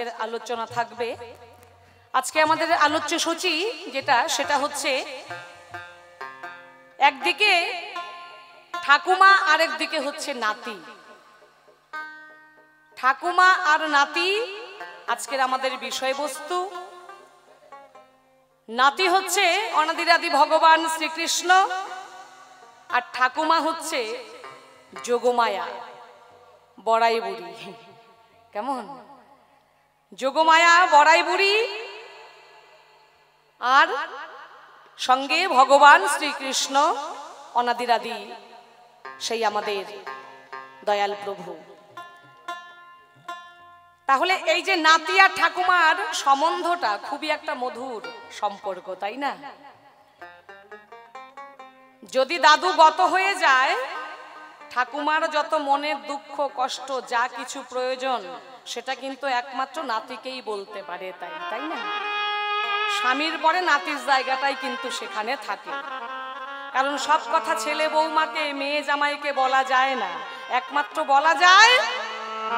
আজকের আলোচনা থাকবে। আজকে আমাদের আলোচ্য সূচি সেটা হচ্ছে একদিকে ঠাকুমা আর একদিকে হচ্ছে নাতি। ঠাকুমা আর নাতি আজকের আমাদের বিষয়বস্তু। নাতি হচ্ছে অনাদিরাদি ভগবান শ্রীকৃষ্ণ আর ঠাকুমা হচ্ছে যোগমায়া বড়াই বুড়ি। কেমন? যোগমায়া বড়াই বুড়ি আর সঙ্গে ভগবান শ্রীকৃষ্ণ অনাদিরাদি সেই আমাদের দয়াল প্রভু। তাহলে এই যে নাতি আর ঠাকুমার সম্বন্ধটা খুবই একটা মধুর সম্পর্ক, তাই না? যদি দাদু গত হয়ে যায়, ঠাকুমার যত মনের দুঃখ কষ্ট যা কিছু প্রয়োজন সেটা কিন্তু একমাত্র নাতিকেই বলতে পারে, তাই না? স্বামীর পরে নাতির জায়গাটাই কিন্তু সেখানে থাকে, কারণ সব কথা ছেলে বৌমাকে মেয়ে জামাইকে বলা যায় না, একমাত্র বলা যায়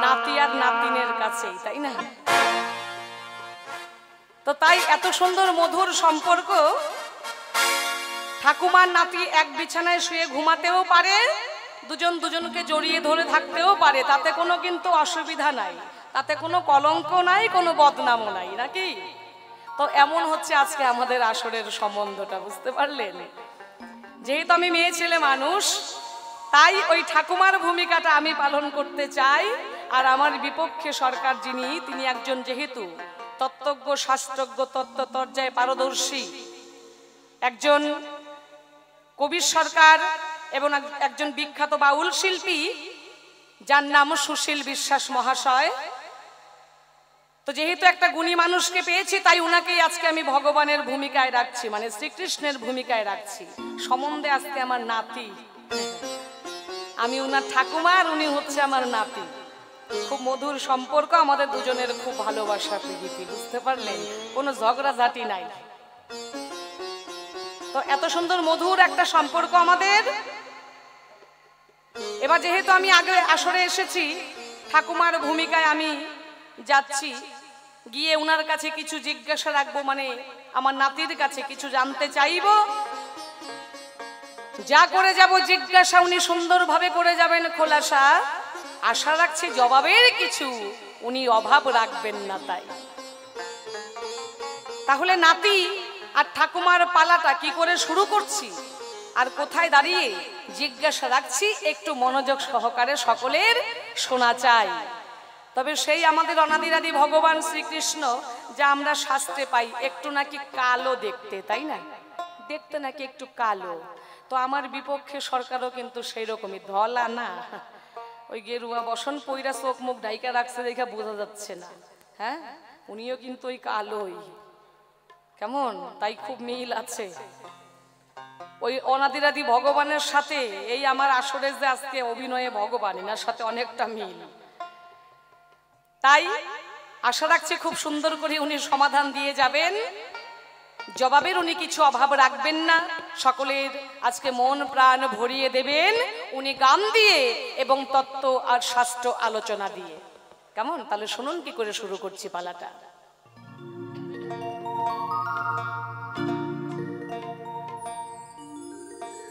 নাতি আর নাতিনের কাছেই, তাই না? তো তাই এত সুন্দর মধুর সম্পর্ক। ঠাকুমার নাতি এক বিছানায় শুয়ে ঘুমাতেও পারে, দুজন দুজনকে জড়িয়ে ধরে থাকতেও পারে, তাতে কোনো কিন্তু অসুবিধা নাই, তাতে কোনো কলঙ্ক নাই, কোনো বদনামও নাই, নাকি? তো এমন হচ্ছে আজকে আমাদের আসরের সম্বন্ধটা, বুঝতে পারলেন? যেহেতু আমি মেয়ে ছেলে মানুষ, তাই ওই ঠাকুমার ভূমিকাটা আমি পালন করতে চাই। আর আমার বিপক্ষে সরকার তিনি একজন যেহেতু তত্ত্বজ্ঞ, শাস্ত্রজ্ঞ, তত্ত্বতর্যায় পারদর্শী একজন কবি সরকার এবং একজন বিখ্যাত বাউল শিল্পী যার নাম সুশীল বিশ্বাস মহাশয়। তো যেহেতু একটা গুণী মানুষকে পেয়েছি, তাই উনাকেই আজকে আমি ভগবানের ভূমিকায় রাখছি, মানে শ্রীকৃষ্ণের ভূমিকায় রাখছি। সম্বন্ধে আজকে আমার নাতি, আমি উনার ঠাকুমা আর উনি হচ্ছে আমার নাতি। খুব মধুর সম্পর্ক আমাদের দুজনের, খুব ভালোবাসা প্রীতি, বুঝতে পারলেন? কোনো ঝগড়াঝাটি নাই। তো এত সুন্দর মধুর একটা সম্পর্ক আমাদের। এবার যেহেতু আমি আগে আসরে এসেছি, ঠাকুমার ভূমিকায় আমি যাচ্ছি, গিয়ে উনার কাছে কিছু জিজ্ঞাসা রাখবো, মানে আমার নাতির কাছে কিছু জানতে চাইব। যা করে যাব জিজ্ঞাসা উনি সুন্দরভাবে করে যাবেন খোলাসা। আশা রাখছি জবাবের কিছু উনি অভাব রাখবেন না। তাহলে নাতি আর ঠাকুমার পালাটা কি করে শুরু করছি আর কোথায় দাঁড়িয়ে জিজ্ঞাসা রাখছি, একটু মনোযোগ সহকারে সকলের শোনা চাই। তবে সেই আমাদের অনাদিরাদি ভগবান শ্রীকৃষ্ণ যা আমরা শাস্ত্রে পাই, একটু নাকি কালো দেখতে, তাই না? দেখতে নাকি একটু কালো। তো আমার বিপক্ষে সরকারও কিন্তু সেই রকমই, ধলা না, ওই গেরুয়া বসন পইরা চোখ মুখ ঢাইকা রাখছে, দেখা বোঝা যাচ্ছে না। হ্যাঁ, উনিও কিন্তু ওই কালোই। কেমন? তাই খুব মিল আছে ওই অনাদিরাদি ভগবানের সাথে। এই আমার আসরে যে আজকে অভিনয়ে ভগবান, এনার সাথে অনেকটা মিল। তাই আশা রাখছি খুব সুন্দর করে উনি সমাধান দিয়ে যাবেন, জবাবের উনি কিছু অভাব রাখবেন না, সকলের আজকে মন প্রাণ ভরিয়ে দেবেন উনি গান দিয়ে এবং তত্ত্ব আর শাস্ত্র আলোচনা দিয়ে। কেমন? তাহলে শুনুন কি করে শুরু করছি পালাটা।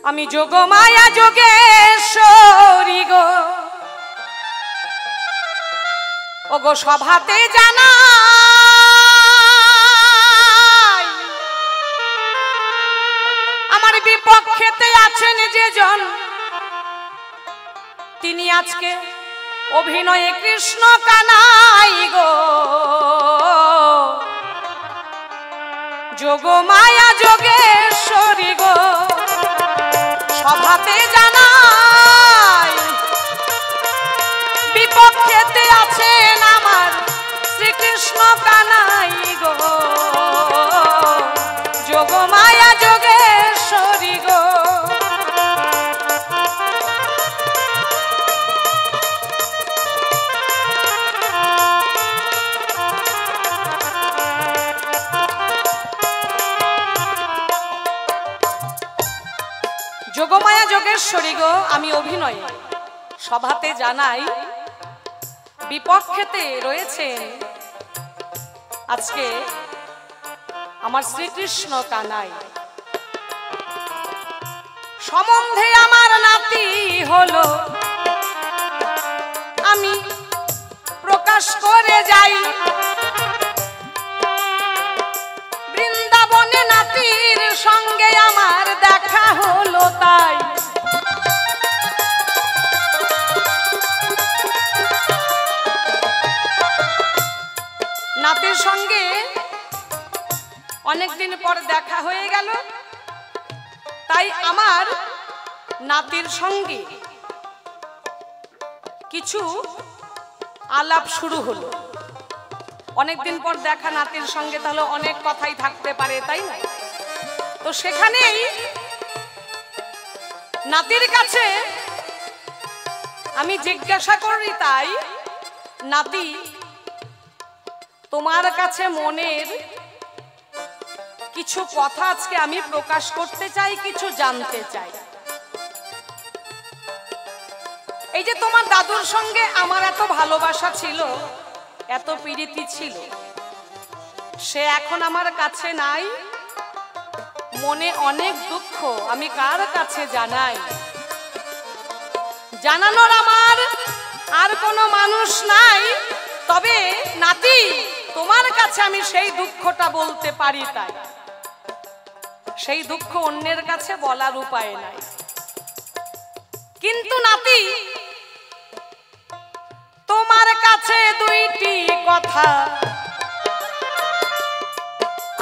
আমি যোগমায়া যোগেশ্বরী গো, ও গো সভাতে জানা আমার বিপক্ষেতে আছেন যেজন, তিনি আজকে অভিনয়ে কৃষ্ণ কানাই গো। যোগমায়া যোগেশ্বরী গো, সভাতে জানাই বিপক্ষেতে আছেন আমার শ্রীকৃষ্ণ কানাই গো। যোগমায়া যোগেশ্বরী গো, যোগমায়া যোগেশ্বরী গো, আমি অভিনয়ে সভাতে জানাই বিপক্ষেতে রয়েছেন আজকে আমার শ্রীকৃষ্ণ কানাই সম্বন্ধে আমার নাতি হলো, আমি প্রকাশ করে যাই। বৃন্দাবনে নাতির সঙ্গে আমার দেখা হলো, তাই নাতির সঙ্গে অনেকদিন পর দেখা হয়ে গেল। তাই আমার নাতির সঙ্গে কিছু আলাপ শুরু হলো। অনেকদিন পর দেখা নাতির সঙ্গে, তাহলে অনেক কথাই থাকতে পারে, তাই না? তো সেখানেই নাতির কাছে আমি জিজ্ঞাসা করি, তাই নাতি তোমার কাছে মনের কিছু কথা আজকে আমি প্রকাশ করতে চাই, কিছু জানতে চাই। এই যে তোমার দাদুর সঙ্গে আমার এত ভালোবাসা ছিল, এত প্রীতি ছিল, সে এখন আমার কাছে নাই। মনে অনেক দুঃখ, আমি কার কাছে জানাই? জানানোর আমার আর কোনো মানুষ নাই। তবে নাতি তোমার কাছে আমি সেই দুঃখটা বলতে পারি, তাই সেই দুঃখ অন্যের কাছে বলার উপায় নাই। কিন্তু নাতি তোমার কাছে দুইটি কথা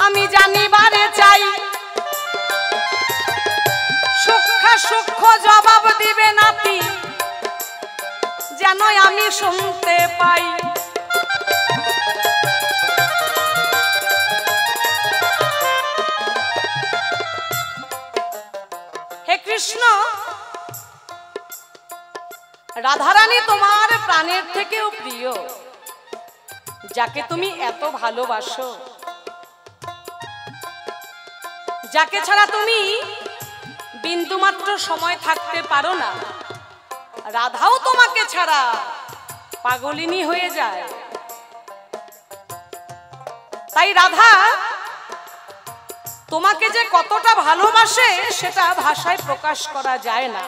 আমি জানিবারে চাই। সূক্ষ্ম সূক্ষ্ম জবাব দিবে নাতি, যেন আমি শুনতে পাই। হে কৃষ্ণ, রাধারানী তোমার প্রাণের থেকেও প্রিয়, যাকে তুমি এত ভালোবাসো, যাকে ছাড়া তুমি বিন্দুমাত্র সময় থাকতে পারো না। রাধাও তোমাকে ছাড়া পাগলিনী হয়ে যায়। তাই রাধা তোমাকে যে কতটা ভালোবাসে সেটা ভাষায় প্রকাশ করা যায় না।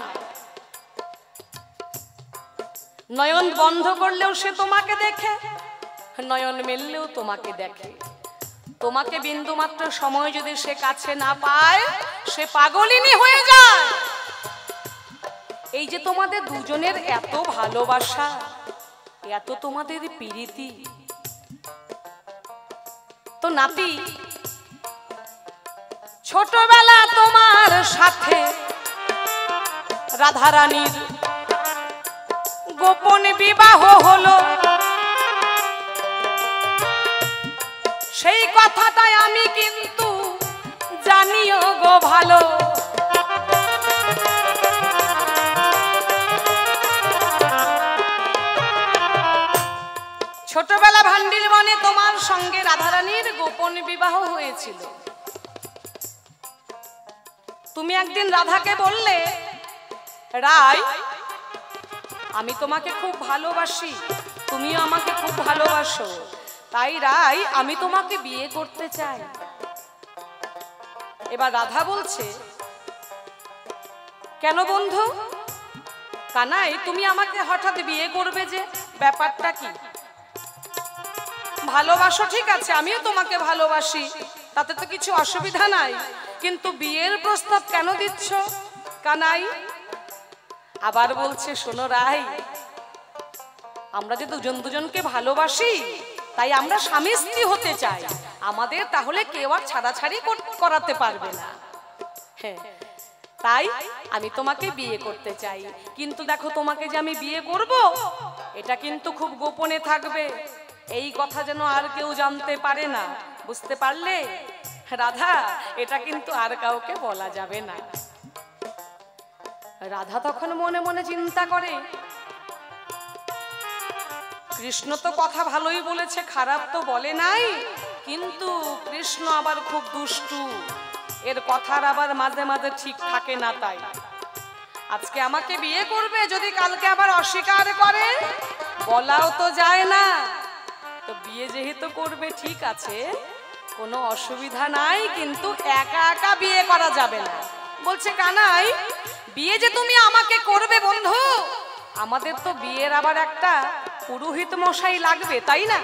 নয়ন বন্ধ করলেও সে তোমাকে দেখে, নয়ন মেললেও তোমাকে দেখে। তোমাকে বিন্দুমাত্র সময় যদি সে কাছে না পায়, সে পাগলিনী হয়ে যায়। এই যে তোমাদের দুজনের এত ভালোবাসা, এত তোমাদের প্রীতি, তো নাতি ছোটবেলা তোমার সাথে রাধারানীর গোপন বিবাহ হলো। সেই কথাটাই আমি কিন্তু জানিও গো ভালো। ছোটবেলা ভান্ডির বনে তোমার সঙ্গে রাধারানীর গোপন বিবাহ হয়েছিল। তুমি একদিন রাধাকে বললে, রায় আমি তোমাকে খুব ভালোবাসি, তুমিও আমাকে খুব ভালোবাসো, তাই রায় আমি তোমাকে বিয়ে করতে চাই। এবার রাধা বলছে, কেন বন্ধু কানাই তুমি আমাকে হঠাৎ বিয়ে করবে যে, ব্যাপারটা কি? ভালোবাসো ঠিক আছে, আমিও তোমাকে ভালোবাসি, তাতে তো কিছু অসুবিধা নাই, কিন্তু বিয়ের প্রস্তাব কেন দিচ্ছ কানাই? আবার বলছে, শোনো রায়, আমরা যে দুজন দুজনকে ভালোবাসি, তাই আমরা স্বামী স্ত্রী হতে চাই, আমাদের তাহলে কেউ আর ছাড়াছাড়ি করাতে পারবে না। হ্যাঁ, তাই আমি তোমাকে বিয়ে করতে চাই, কিন্তু দেখো তোমাকে যে আমি বিয়ে করব, এটা কিন্তু খুব গোপনে থাকবে, এই কথা যেন আর কেউ জানতে পারে না, বুঝতে পারলে রাধা? এটা কিন্তু আর কাউকে বলা যাবে না। রাধা তখন মনে মনে চিন্তা করে, কৃষ্ণ তো কথা ভালোই বলেছে, খারাপ তো বলে নাই, কিন্তু কৃষ্ণ আবার খুব দুষ্টু, এর কথার আবার মাঝে মাঝে ঠিক থাকে না। তাই আজকে আমাকে বিয়ে করবে, যদি কালকে আবার অস্বীকার করে, বলাও তো যায় না। তো বিয়ে যেহেতু করবে ঠিক আছে, কোনো অসুবিধা নাই, কিন্তু একা একা বিয়ে করা যাবে না। বলছে কানাই, বিয়ে যে তুমি আমাকে করবে বন্ধু, আমাদের তো বিয়ের আবার একটা পুরোহিত মশাই লাগবে, তাই না?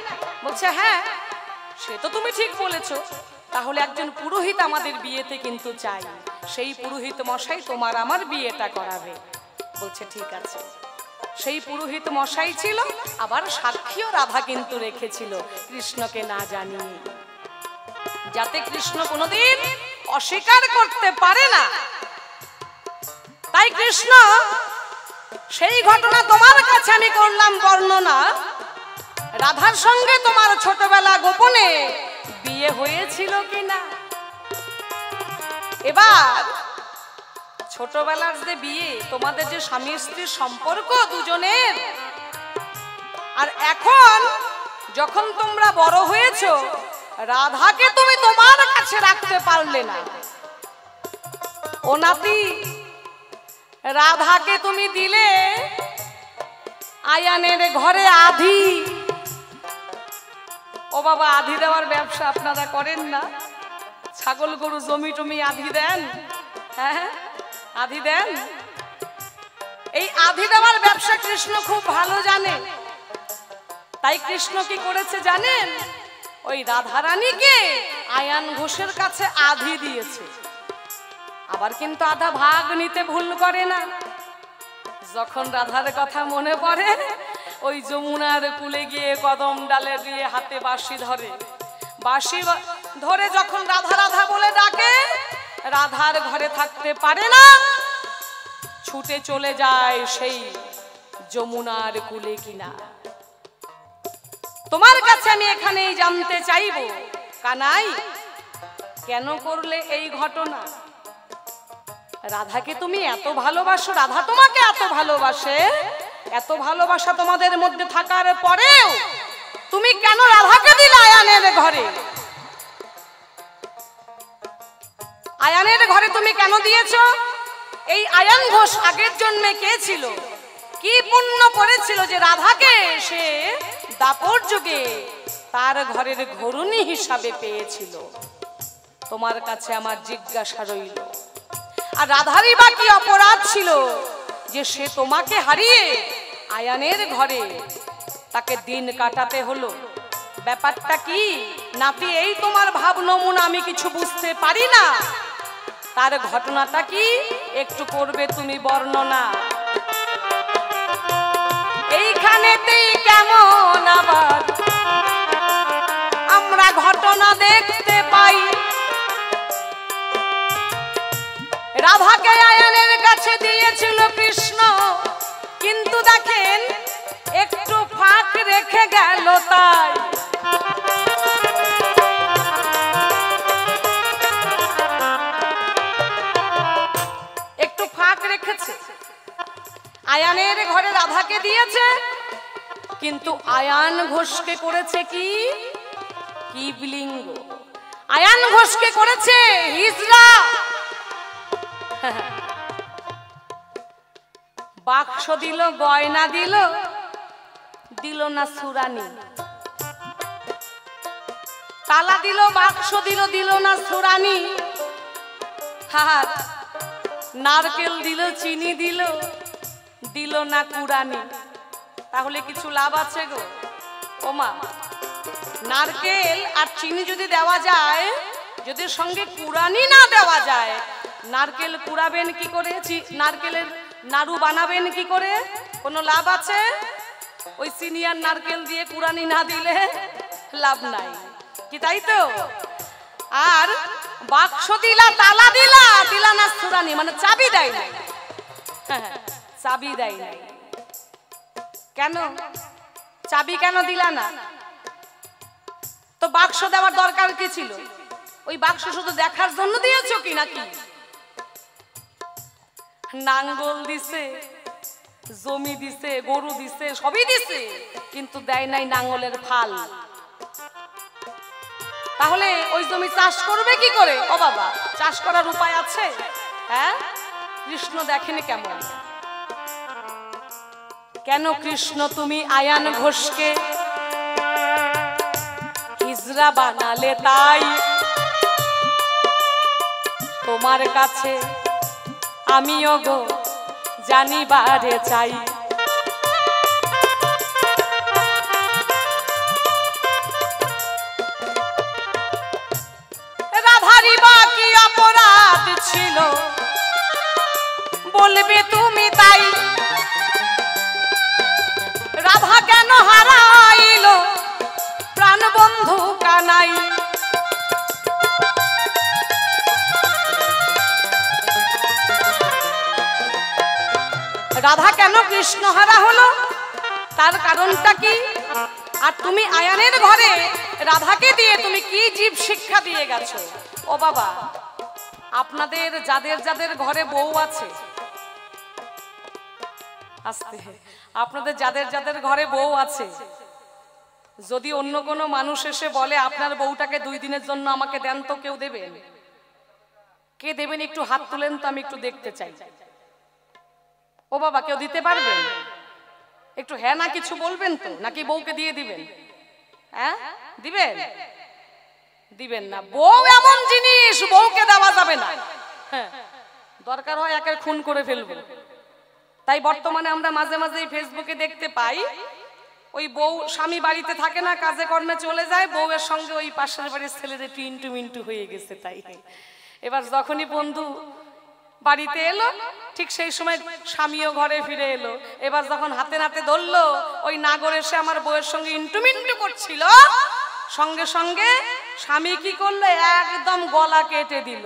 বলছে হ্যাঁ, সে তো তুমি ঠিক বলেছো, তাহলে একজন পুরোহিত আমাদের বিয়েতে কিন্তু চাই, সেই পুরোহিত মশাই তোমার আমার বিয়েটা করাবে। বলছে ঠিক আছে। সেই পুরোহিত মশাই ছিল, আবার সাক্ষীও রাধা কিন্তু রেখেছিল কৃষ্ণকে না জানিয়ে, যাতে কৃষ্ণ কোনোদিন অস্বীকার করতে পারে না। তাই কৃষ্ণ, সেই ঘটনা তোমার কাছে আমি করলাম বর্ণনা, রাধার সঙ্গে তোমার ছোটবেলা গোপনে বিয়ে হয়েছিল কিনা। এবার ছোটবেলার যে বিয়ে, তোমাদের যে স্বামী স্ত্রীর সম্পর্ক দুজনের, আর এখন যখন তোমরা বড় হয়েছো, রাধাকে তুমি তোমার কাছে রাখতে পারলে না। ও নাতি, রাধাকে তুমি দিলে আয়ানের ঘরে আধি। ও বাবা, আধি দেওয়ার ব্যবসা আপনারা করেন না? ছাগল গরু জমি টমি আধি দেন? হ্যাঁ, আধি দেন। এই আধি দেওয়ার ব্যবসা কৃষ্ণ খুব ভালো জানে। তাই কৃষ্ণ কি করেছে জানেন? ওই রাধারানীকে আয়ান ঘোষের কাছে আধি দিয়েছে। আবার কিন্তু আধা ভাগ নিতে ভুল করে না। যখন রাধার কথা মনে পড়ে, ওই যমুনার কুলে গিয়ে কদম ডালে দিয়ে হাতে বাঁশি ধরে, বাঁশি ধরে যখন রাধা রাধা বলে ডাকে, রাধার ঘরে থাকতে পারে না, ছুটে চলে যায় সেই যমুনার কুলে কিনা। তোমার কাছে আমি এখানেই জানতে চাইব, কানাই, কেন করলে এই ঘটনা? রাধাকে তুমি এত ভালোবাসো, রাধা তোমাকে এত ভালোবাসে, এত ভালোবাসা তোমাদের মধ্যে থাকার পরেও তুমি কেন রাধাকে দিলে আয়ানের ঘরে? আয়ানের ঘরে তুমি কেন দিয়েছো? এই আয়ান ঘোষ আগের জন্মে কে ছিল, কি পুণ্য করেছিল যে রাধাকে সে দাপর যুগে তার ঘরের ঘরুণী হিসাবে পেয়েছিল? তোমার কাছে আমার জিজ্ঞাসা রইল। আর রাধারই বা কি অপরাধ ছিল যে সে তোমাকে হারিয়ে আয়ানের ঘরে তাকে দিন কাটাতে হলো? ব্যাপারটা কি নাতি? এই তোমার ভাব নমুনা আমি কিছু বুঝতে পারি না। তার ঘটনাটা কি একটু করবে তুমি বর্ণনা? এইখানেতেই কেমন আবার আমরা ঘটনা দেখতে পাই, রাধাকে আয়ানের কাছে দিয়েছিল কৃষ্ণ, কিন্তু দেখেন একটু ফাঁক রেখে গেল। তাই একটু ফাঁক রেখেছে, আয়ানের ঘরে রাধাকে দিয়েছে, কিন্তু আয়ান ঘোষকে করেছে কি শিবলিঙ্গ। আয়ান ঘোষকে করেছে হিজড়া। বাক্স দিল, গয়না দিল, দিল না সুরানি। তালা দিল, বাক্স দিল, দিল না সুরানি। নারকেল দিল, চিনি দিল, দিল না কুরানি। তাহলে কিছু লাভ আছে গো? ওমা, নারকেল আর চিনি যদি দেওয়া যায়, যদি সঙ্গে কুরানি না দেওয়া যায়, নারকেল কুড়াবেন কি করে? নারকেলের নাড়ু বানাবেন কি করে? কোনো লাভ আছে? ওই চিনি আর নারকেল দিয়ে কুরানি না দিলে লাভ নাই, কি তাই তো? আর বাক্স দিলা, তালা দিলা, দিলা না সুরানি, মানে চাবি দেয় নাই। চাবি দেয় নাই কেন? চাবি কেন দিলা না? তো বাক্স দেওয়ার দরকার কি ছিল? ওই বাক্স শুধু দেখার জন্য দিয়েছো কি নাকি? নাঙ্গল দিছে, জমি দিছে, গরু দিছে, সবই দিছে, কিন্তু দেয় নাই নাঙ্গলের ফাল। তাহলে ওই জমি চাষ করবে কি করে? ও বাবা, চাষ করার উপায় আছে? হ্যাঁ, কৃষ্ণ দেখেনি কেমন? কেন কৃষ্ণ তুমি আয়ান ঘোষকে হিজড়া বানালে তাই তোমার কাছে আমিও গো জানিবারে চাই। রাধারি বা কি অপরাধ ছিল বলবে তুমি তাই, রাধা কেন হারাইল প্রাণবন্ধু কানাই। রাধা কেন কৃষ্ণ হারা হলো তার কারণটা কি? আর তুমি আয়ানের ঘরে রাধাকে দিয়ে তুমি কি জীব শিক্ষা দিয়ে গেছো? ও বাবা, আপনাদের যাদের যাদের ঘরে বউ আছে, আস্তে, আপনাদের যাদের যাদের ঘরে বউ আছে, যদি অন্য কোনো মানুষ এসে বলে আপনার বউটাকে 2 দিনের জন্য আমাকে দেন, তো কেউ দেবেন? কে দেবেন একটু হাত তুলেন তো, আমি একটু দেখতে চাই। ও বাবা, কেউ দিতে পারবেন? একটু হ্যাঁ না কিছু বলবেন তো, নাকি বউকে দিয়ে দিবেন? হ্যাঁ দিবেন? দিবেন না। বউ এমন জিনিস, বউকে দেওয়া যাবে না। হ্যাঁ, দরকার হয় একে খুন করে ফেলবো। তাই বর্তমানে আমরা মাঝে মাঝে ফেসবুকে দেখতে পাই, ওই বউ স্বামী বাড়িতে থাকে না, কাজে কর্মে চলে যায়, বউয়ের সঙ্গে ওই পাশের বাড়ির ছেলের একটু ইন্টু মিন্টু হয়ে গেছে। তাই এবার যখনই বন্ধু বাড়িতে এলো, ঠিক সেই সময় স্বামীও ঘরে ফিরে এলো। এবার যখন হাতে নাতে ধরলো, ওই নাগর এসে আমার বউয়ের সঙ্গে ইন্টু মিন্টু করছিল, সঙ্গে সঙ্গে স্বামী কি করলো, একদম গলা কেটে দিল।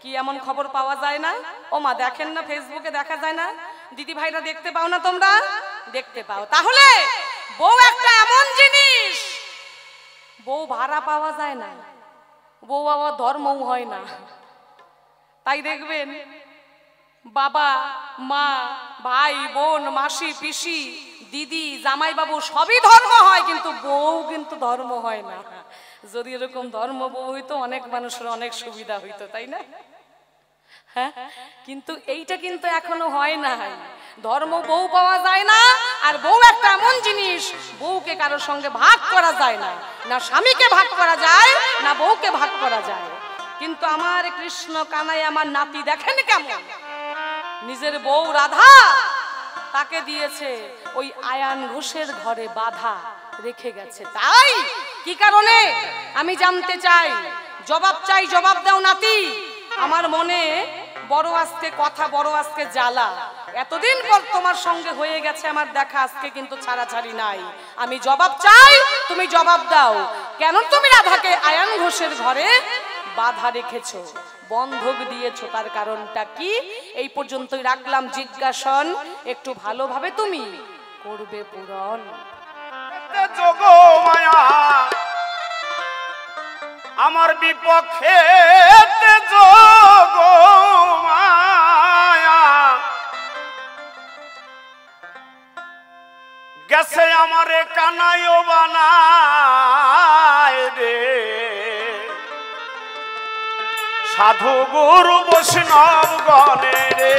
কি এমন খবর পাওয়া যায় না? ও মা, দেখেন না ফেসবুকে, দেখা যায় না? দিদি ভাইরা দেখতে পাও না? তোমরা দেখতে পাও। তাহলে বউ একটা এমন জিনিস, বউ ভাড়া পাওয়া যায় না, বউ আবার ধর্মও হয় না। তাই দেখবেন বাবা মা ভাই বোন মাসি পিসি দিদি জামাই বাবু সবই ধর্ম হয়, কিন্তু বউ কিন্তু ধর্ম হয় না। যদি এরকম ধর্ম বউ হইতো, অনেক মানুষের অনেক সুবিধা হইতো, তাই না? হ্যাঁ, কিন্তু এইটা কিন্তু এখনো হয় না। ধর্ম বউ পাওয়া যায় না। আর বউ একটা এমন জিনিস, বউকে কারোর সঙ্গে ভাগ করা যায় না, না স্বামীকে ভাগ করা যায়, না বউকে ভাগ করা যায়। কিন্তু আমার কৃষ্ণ কানাই, আমার নাতি দেখেন কেমন নিজের বউ রাধা তাকে দিয়েছে ওই আয়ান ঘোষের ঘরে বাধা রেখে গেছে। তাই কি কারণে আমি জানতে চাই, জবাব চাই, জবাব দাও নাতি। আমার মনে বড় আজকে কথা, বড় আজকে জ্বালা। এতদিন পর তোমার সঙ্গে হয়ে গেছে আমার দেখা, আজকে কিন্তু ছাড়াছাড়ি নাই। আমি জবাব চাই, তুমি জবাব দাও। কেন তুমি রাধাকে আয়ান ঘোষের ঘরে বাধা রেখেছো, বন্ধক দিয়েছো, তার কারণটা কি? এই পর্যন্তই রাখলাম জিজ্ঞাসন, একটু ভালোভাবে তুমি করবে পূরণ। যোগ মায়া আমার বিপক্ষে, যোগ মায়া গেছে আমারে কানাইও বানায় রে, সাধু গুরু বৈষ্ণব গণে রে।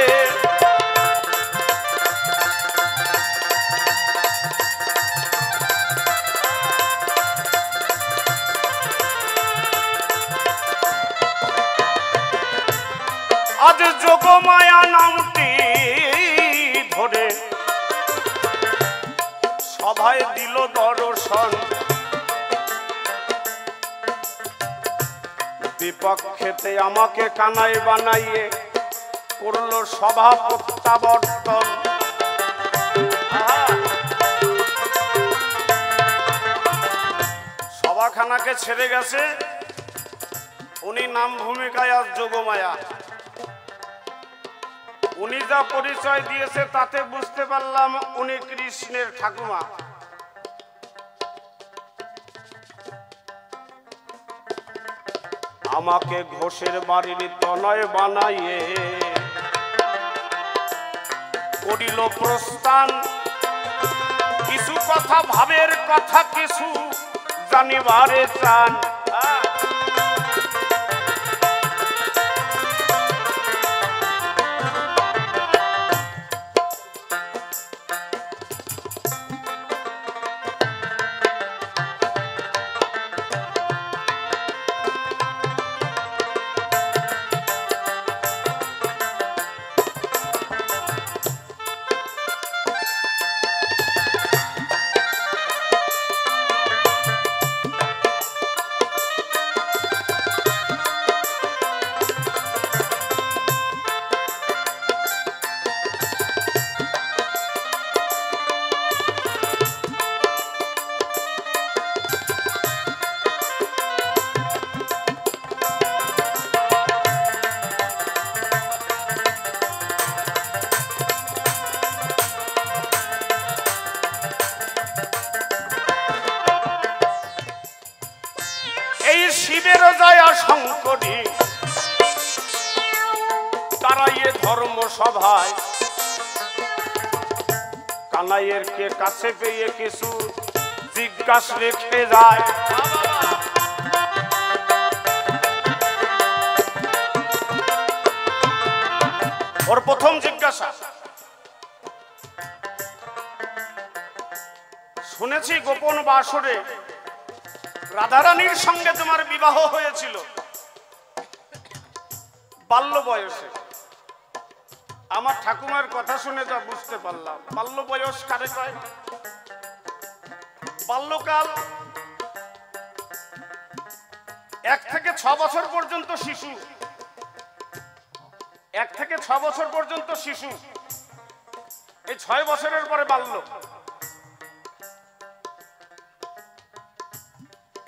আজ যোগমায়া নামটি ধরে সভায় দিল দর্শন, বিপক্ষেতে আমাকে কানাই বানাইয়ে করলো সভা প্রত্যাবর্তন। সভাখানাকে ছেড়ে গেছে, উনি নাম ভূমিকায় আজ যোগমায়া। উনি যা পরিচয় দিয়েছে তাতে বুঝতে পারলাম উনি কৃষ্ণের ঠাকুমা। আমাকে ঘোষের বাড়ির তনয় বানাইয়ে করিল প্রস্থান, কিছু কথা ভাবের কথা কিছু জানিবারে চান। এই শিবের জয়া শঙ্করী দাঁড়াইয়ে ধর্ম সভায় কানাইয়ের কে কাছে পেয়ে কিছু জিজ্ঞাসা রেখে যায়। ওর প্রথম জিজ্ঞাসা, শুনেছি গোপন বাসরে রাধারানীর সঙ্গে তোমার বিবাহ হয়েছিল বাল্য বয়সে। আমার ঠাকুমার কথা শুনে যা বুঝতে পারলাম, বাল্য বয়স কারে কয়? বাল্যকাল 1 থেকে 6 বছর পর্যন্ত শিশু, 1 থেকে 6 বছর পর্যন্ত শিশু, এই 6 বছরের পরে বাল্য।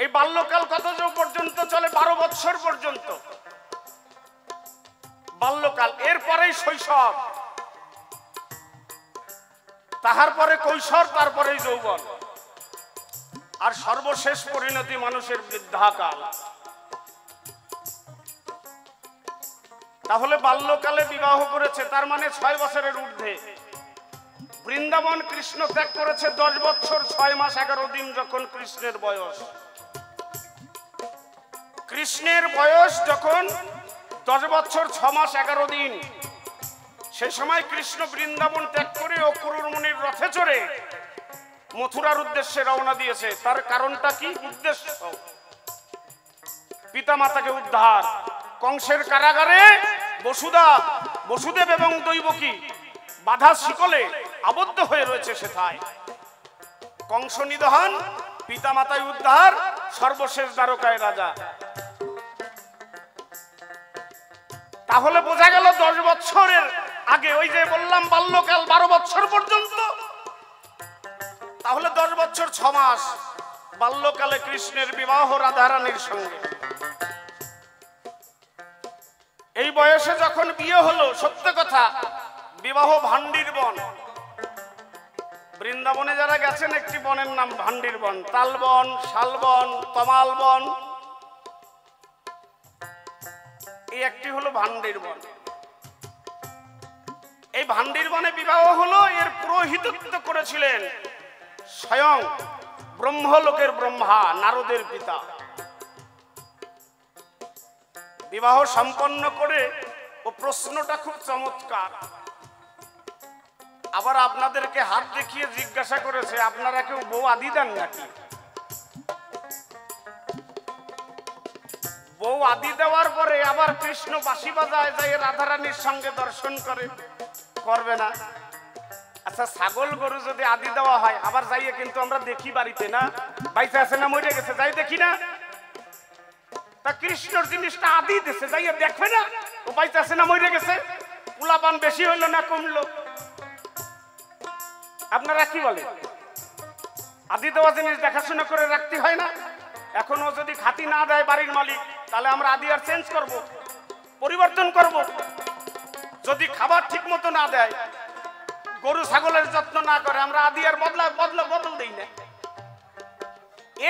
এই বাল্যকাল কত পর্যন্ত চলে? 12 বছর পর্যন্ত বাল্যকাল। এরপরেই শৈশব, তাহার পরে কৈশোর, তারপরে যৌবন, আর সর্বশেষ পরিণতি মানুষের বৃদ্ধাকাল। তাহলে বাল্যকালে বিবাহ করেছে, তার মানে 6 বছরের ঊর্ধ্বে। বৃন্দাবন কৃষ্ণ ত্যাগ করেছে 10 বছর 6 মাস 11 দিন যখন কৃষ্ণের বয়স। কৃষ্ণের বয়স যখন 10 বছর 6 মাস 11 দিন, সেই সময় কৃষ্ণ বৃন্দাবন ত্যাগ করে অক্রূর মুনির রথে চড়ে মথুরার উদ্দেশ্যে রওনা দিয়েছে। তার কারণটা কি? উদ্দেশ্য পিতামাতাকে উদ্ধার। কংসের কারাগারে বসুদেব এবং দৈবকী বাধা শিকলে আবদ্ধ হয়ে রয়েছে সেথায়। কংস নিধন, পিতামাতায় উদ্ধার, সর্বশেষ দ্বারকায় রাজা। তাহলে বোঝা গেল 10 বছরের আগে, ওই যে বললাম বাল্যকাল 12 বছর পর্যন্ত, তাহলে 10 বছর 6 মাস বাল্যকালে কৃষ্ণের বিবাহ রাধারানীর সঙ্গে। এই বয়সে যখন বিয়ে হলো, সত্য কথা, বিবাহ ভান্ডির বন। বৃন্দাবনে যারা গেছেন, একটি বনের নাম ভান্ডির বন। তালবন, শালবন, তমাল বন, এই একটি হলো ভান্ডির বন। এই ভান্ডির বনে বিবাহ হলো। এর পুরোহিতত্ব করেছিলেন স্বয়ং ব্রহ্মলোকের ব্রহ্মা, নারদের পিতা। বিবাহ সম্পন্ন করে, ও প্রশ্নটা খুব চমৎকার। আবার আপনাদেরকে হাত দেখিয়ে জিজ্ঞাসা করেছে, আপনারা কেউ বউ আদি দেন নাকি? বউ আদি দেওয়ার পরে আবার কৃষ্ণ বাঁশি বাজায়, যাই রাধারানীর সঙ্গে দর্শন করবে না? আচ্ছা, ছাগল গরু যদি আদি দেওয়া হয়, আবার যাইয়ে কিন্তু আমরা দেখি বাড়িতে, না বাইসে আছে না মরে গেছে, যাই দেখি না? তা কৃষ্ণর জিনিসটা আদি দিছে, যাইয়ে দেখবে না ও বাইসে আছে না মরে গেছে? পোলাপান বেশি হইলো না কমলো? আপনারা কি বলেন? আদি দেওয়া জিনিস দেখাশোনা করে রাখতে হয় না? এখনো যদি খাতি না দেয় বাড়ির মালিক, তাহলে আমরা আদি আর চেঞ্জ করব, পরিবর্তন করব। যদি খাবার ঠিক মতো না দেয়, গরু ছাগলের যত্ন না করে, আমরা আদি আর বদল দেই না।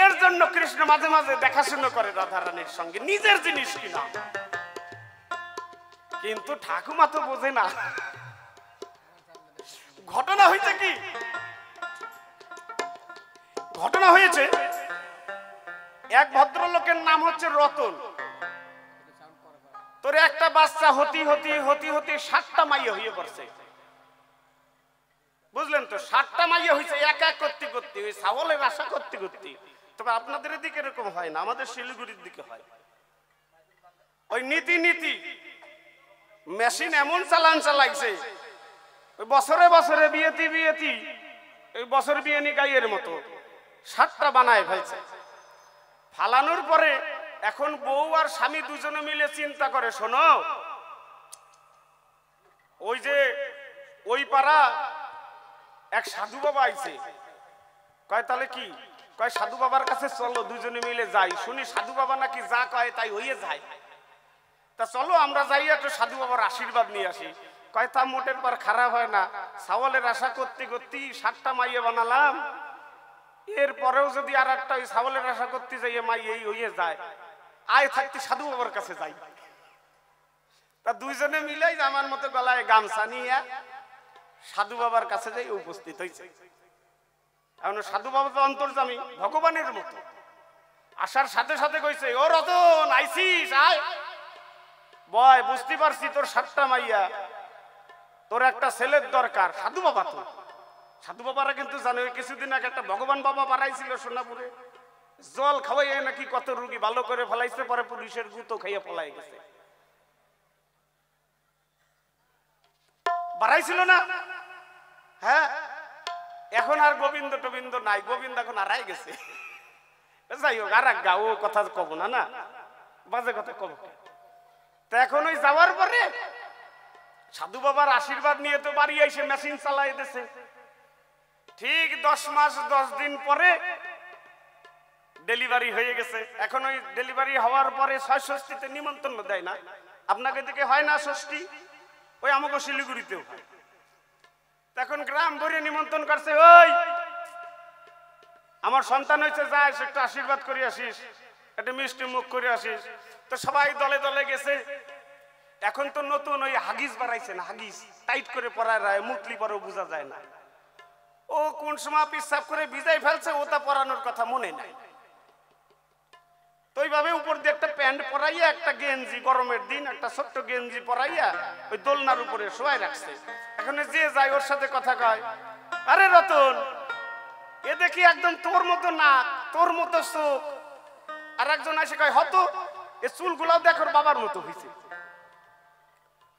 এর জন্য কৃষ্ণ মাঝে মাঝে দেখাশোনা করে রাধারানীর সঙ্গে, নিজের জিনিস কিনা। কিন্তু ঠাকুমা তো বোঝে না। ঘটনা হয়েছে কি? ঘটনা হয়েছে, এক ভদ্রলোকের নাম হচ্ছে রতন। তোর একটা বাচ্চা হতি 7টা মাইয়া হয়ে পড়ছে। বুঝলেন তো? 7টা মাইয়া হয়েছে এক এক করতে করতে, ওই ছাগলের আশা করতে করতে। তবে আপনাদের দিকে এরকম হয় না, আমাদের শিলিগুড়ির দিকে হয়। ওই নীতি মেশিন এমন চালাইছে, ওই বছরে বছরে বিয়েতি ওই বছর বিয়ে নি গাইয়ের মতো 7টা বানায় ফেলছে। ফালানোর পরে এখন বউ আর স্বামী দুজনে মিলে চিন্তা করে, শোনো, ওই যে ওই পাড়া এক সাধু বাবা আইছে। কয় তাহলে কি? কয় সাধু বাবার কাছে চলো, দুজনে মিলে যাই, শুনি সাধু বাবা নাকি যা কয় তাই হইয়ে যায়। তা চলো আমরা যাই, একটু সাধু বাবার আশীর্বাদ নিয়ে আসি। কয় তা মোটের পর খারাপ হয় না, ছাগলের আশা করতে করতে 7টা মাইয়ে বানালাম, এরপরেও যদি আর একটা ওই ছাগলের আশা করতে যাই মাই এই হয়ে যায়, আয় থাকতে সাধু বাবার কাছে যাই। তা দুইজনে মিলেই আমার মতো গলায় গামছা নিয়ে সাধু বাবার কাছে যাই উপস্থিত হয়েছে। এখন সাধু বাবা তো অন্তর্যামী, ভগবানের মতো। আসার সাথে সাথে কইছে, ও রতন আইসিস, আয় বয়, বুঝতে পারছি তোর 7টা মাইয়া, তোর একটা ছেলের দরকার। সাধু বাবা তো, সাধু বাবারা কিন্তু জানে, ওই কিছুদিন আগে একটা ভগবান বাবা বাড়াইছিল সোনাপুরে, জল খাওয়াইয়া নাকি কত রুগী ভালো করে ফেলাইছে, পরে পুলিশের গুতো খাইয়া পলাই গেছে। বাড়াইছিল না? হ্যাঁ, এখন আর গোবিন্দ টোবিন্দ নাই, গোবিন্দ এখন হারাই গেছে। যাই হোক, আর এক গাও কথা কব না, না বাজে কথা কব। তা এখন ওই যাওয়ার পরে সাধু বাবার আশীর্বাদ নিয়ে তো বাড়ি এসে মেশিন চালাই দিয়েছে। ঠিক 10 মাস 10 দিন পরে ডেলিভারি হয়ে গেছে। এখন ওই ডেলিভারি হওয়ার পরে 6 ষষ্ঠীতে নিমন্ত্রণ দেয় না, আপনাকে দিকে হয় না ষষ্ঠী, ওই আমাকে শিলিগুড়িতেও হয়। তখন গ্রাম ভরে নিমন্ত্রণ করছে, ওই আমার সন্তান হয়েছে, যাস একটু আশীর্বাদ করে আসিস, একটা মিষ্টি মুখ করে আসিস। তো সবাই দলে দলে গেছে। এখন তো নতুন ওই হাগিস বাড়াইছে না, হাগিস টাইট করে পরায় রায়, মুতলি পরেও বোঝা যায় না ও কোন সময় পিসাব করে ভিজাই ফেলছে, ও তা পরানোর কথা মনে নাই। তো ওইভাবে উপর দিয়ে একটা প্যান্ট পরাইয়া, একটা গেঞ্জি, গরমের দিন একটা ছোট্ট গেঞ্জি পরাইয়া ওই দোলনার উপরে শোয়াই রাখছে। এখন যে যায় ওর সাথে কথা কয়, আরে রতন, এ দেখি একদম তোর মতো নাক, তোর মতো চোখ। আর একজন এসে কয়, হতো এ চুলগুলাও দেখ ওর বাবার মতো হয়েছে।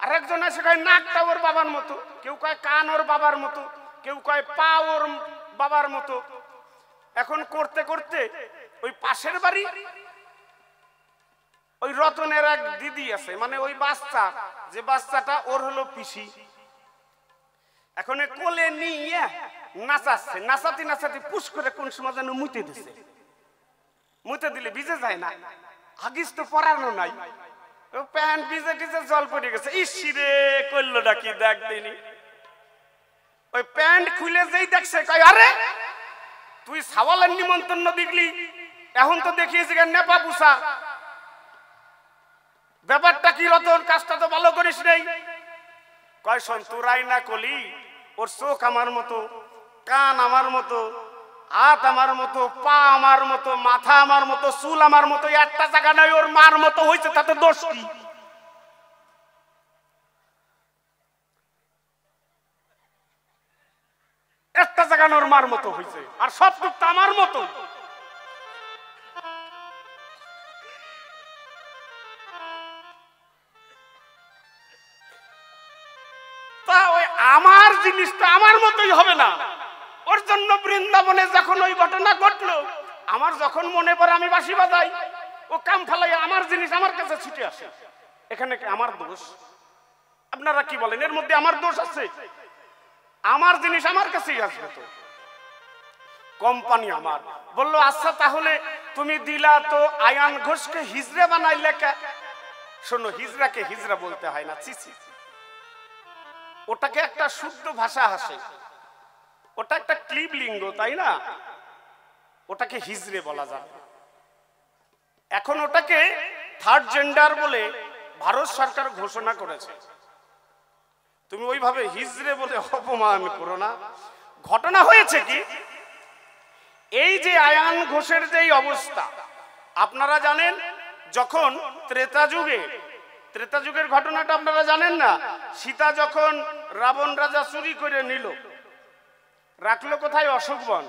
আর একজন এসে কয়, নাকটা ওর বাবার মতো। কেউ কয় কান ওর বাবার মতো, কেউ কয় পা ওর বাবার মতো। এখন করতে করতে ওই পাশের বাড়ি ওই রতনের এক দিদি আছে, মানে ওই বাচ্চা, যে বাচ্চাটা ওর হলো পিসি। এখন কোলে নিয়ে নাচাচ্ছে, নাচাতে নাচাতে পুশ করে কোন সময় যেন মুতে দিছে। মুতে দিলে ভিজে যায় না, হাগিস তো পরানো নাই, প্যান্ট ভিজে টিজে জল পড়ে গেছে। ইসিরে করলো নাকি দেখ দিনি। ওই প্যান্ট খুলে যেই দেখছে, কয় আরে তুই সাওয়ালের নিমন্ত্রণ দিগলি, এখন তো দেখিয়েছি নেপা পুষা। ব্যাপারটা কি রতন, কাজটা তো ভালো করিস নেই। কয় শোন, তোরাই না কলি, ওর চোখ আমার মতো, কান আমার মতো, হাত আমার মতো, পা আমার মতো, মাথা আমার মতো, চুল আমার মতো, একটা জায়গা নয় ওর মার মতো হয়েছে, তাতে দোষ কি? একটা জায়গা ওর মার মতো হয়েছে, আর সব টুক তো আমার মতো। আমার জিনিসটা আমার মতোই হবে না। ওর জন্য বৃন্দাবনে যখন ওই ঘটনা ঘটলো, আমার যখন মনে পড়ে আমি বাঁশি বাজাই, ও কাম ফেলাই আমার জিনিস আমার কাছে ছুটে আসে। এখানে কি আমার দোষ? আপনারা কি বলেন, এর মধ্যে আমার দোষ আছে? আমার জিনিস আমার কাছেই আসবে তো, কোম্পানি আমার। বললো আচ্ছা তাহলে তুমি দিলা তো আয়ান ঘোষকে হিজড়া বানাইলে কে? শোনো, হিজড়াকে হিজড়া বলতে হয় না, চিচি, ওটাকে একটা শুদ্ধ ভাষা আসে, ওটা একটা ক্লিব লিঙ্গ, তাই না? ওটাকে হিজড়ে বলা যাবে। এখন ওটাকে থার্ড জেন্ডার বলে ভারত সরকার ঘোষণা করেছে। তুমি ওইভাবে হিজড়ে বলে অপমান করো না। ঘটনা হয়েছে কি, এই যে আয়ান ঘোষের যে অবস্থা আপনারা জানেন, যখন ত্রেতা যুগের ঘটনাটা আপনারা জানেন না? সীতা যখন রাবণ রাজা চুরি করে নিল, রাখলো কোথায়? অশোকবন।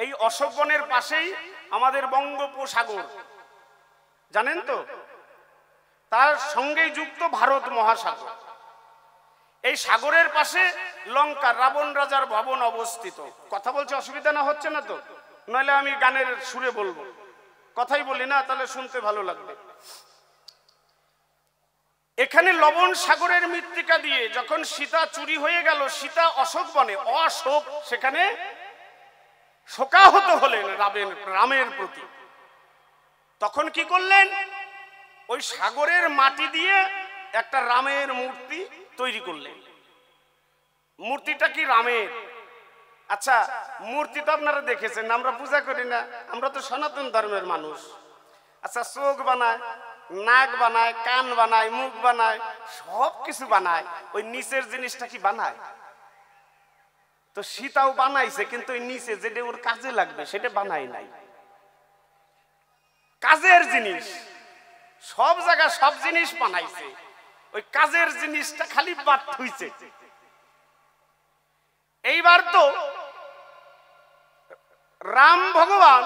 এই অশোকবনের পাশেই আমাদের বঙ্গোপসাগর, জানেন তো? তার সঙ্গেই যুক্ত ভারত মহাসাগর। এই সাগরের পাশে লঙ্কা, রাবণ রাজার ভবন অবস্থিত। কথা বলছে, অসুবিধা না হচ্ছে না তো? নইলে আমি গানের সুরে বলবো, কথাই বলি না, তাহলে শুনতে ভালো লাগবে। এখানে লবণ সাগরের মৃত্তিকা দিয়ে যখন সীতা চুরি হয়ে গেল, সীতা অশোক বনে, অশোক, সেখানে শোকাহত হলেন রামের প্রতি। তখন কি করলেন? ওই সাগরের মাটি দিয়ে একটা রামের মূর্তি তৈরি করলেন। মূর্তিটা কি রামের, আচ্ছা, মূর্তি তো আপনারা দেখেছেন, আমরা পূজা করি না, আমরা তো সনাতন ধর্মের মানুষ। আচ্ছা, চোখ বানায়, নাক বানায়, কান বানায়, মুখ বানায়, সব কিছু বানায়, ওই নিচের জিনিসটা কি বানায়? তো সীতাও বানাইছে, কিন্তু ওই নিচে যেটা ওর কাজে লাগবে সেটা বানাই নাই। কাজের জিনিস সব জায়গায় সব জিনিস বানাইছে, ওই কাজের জিনিসটা খালি বাদ হইছে। এইবার তো রাম ভগবান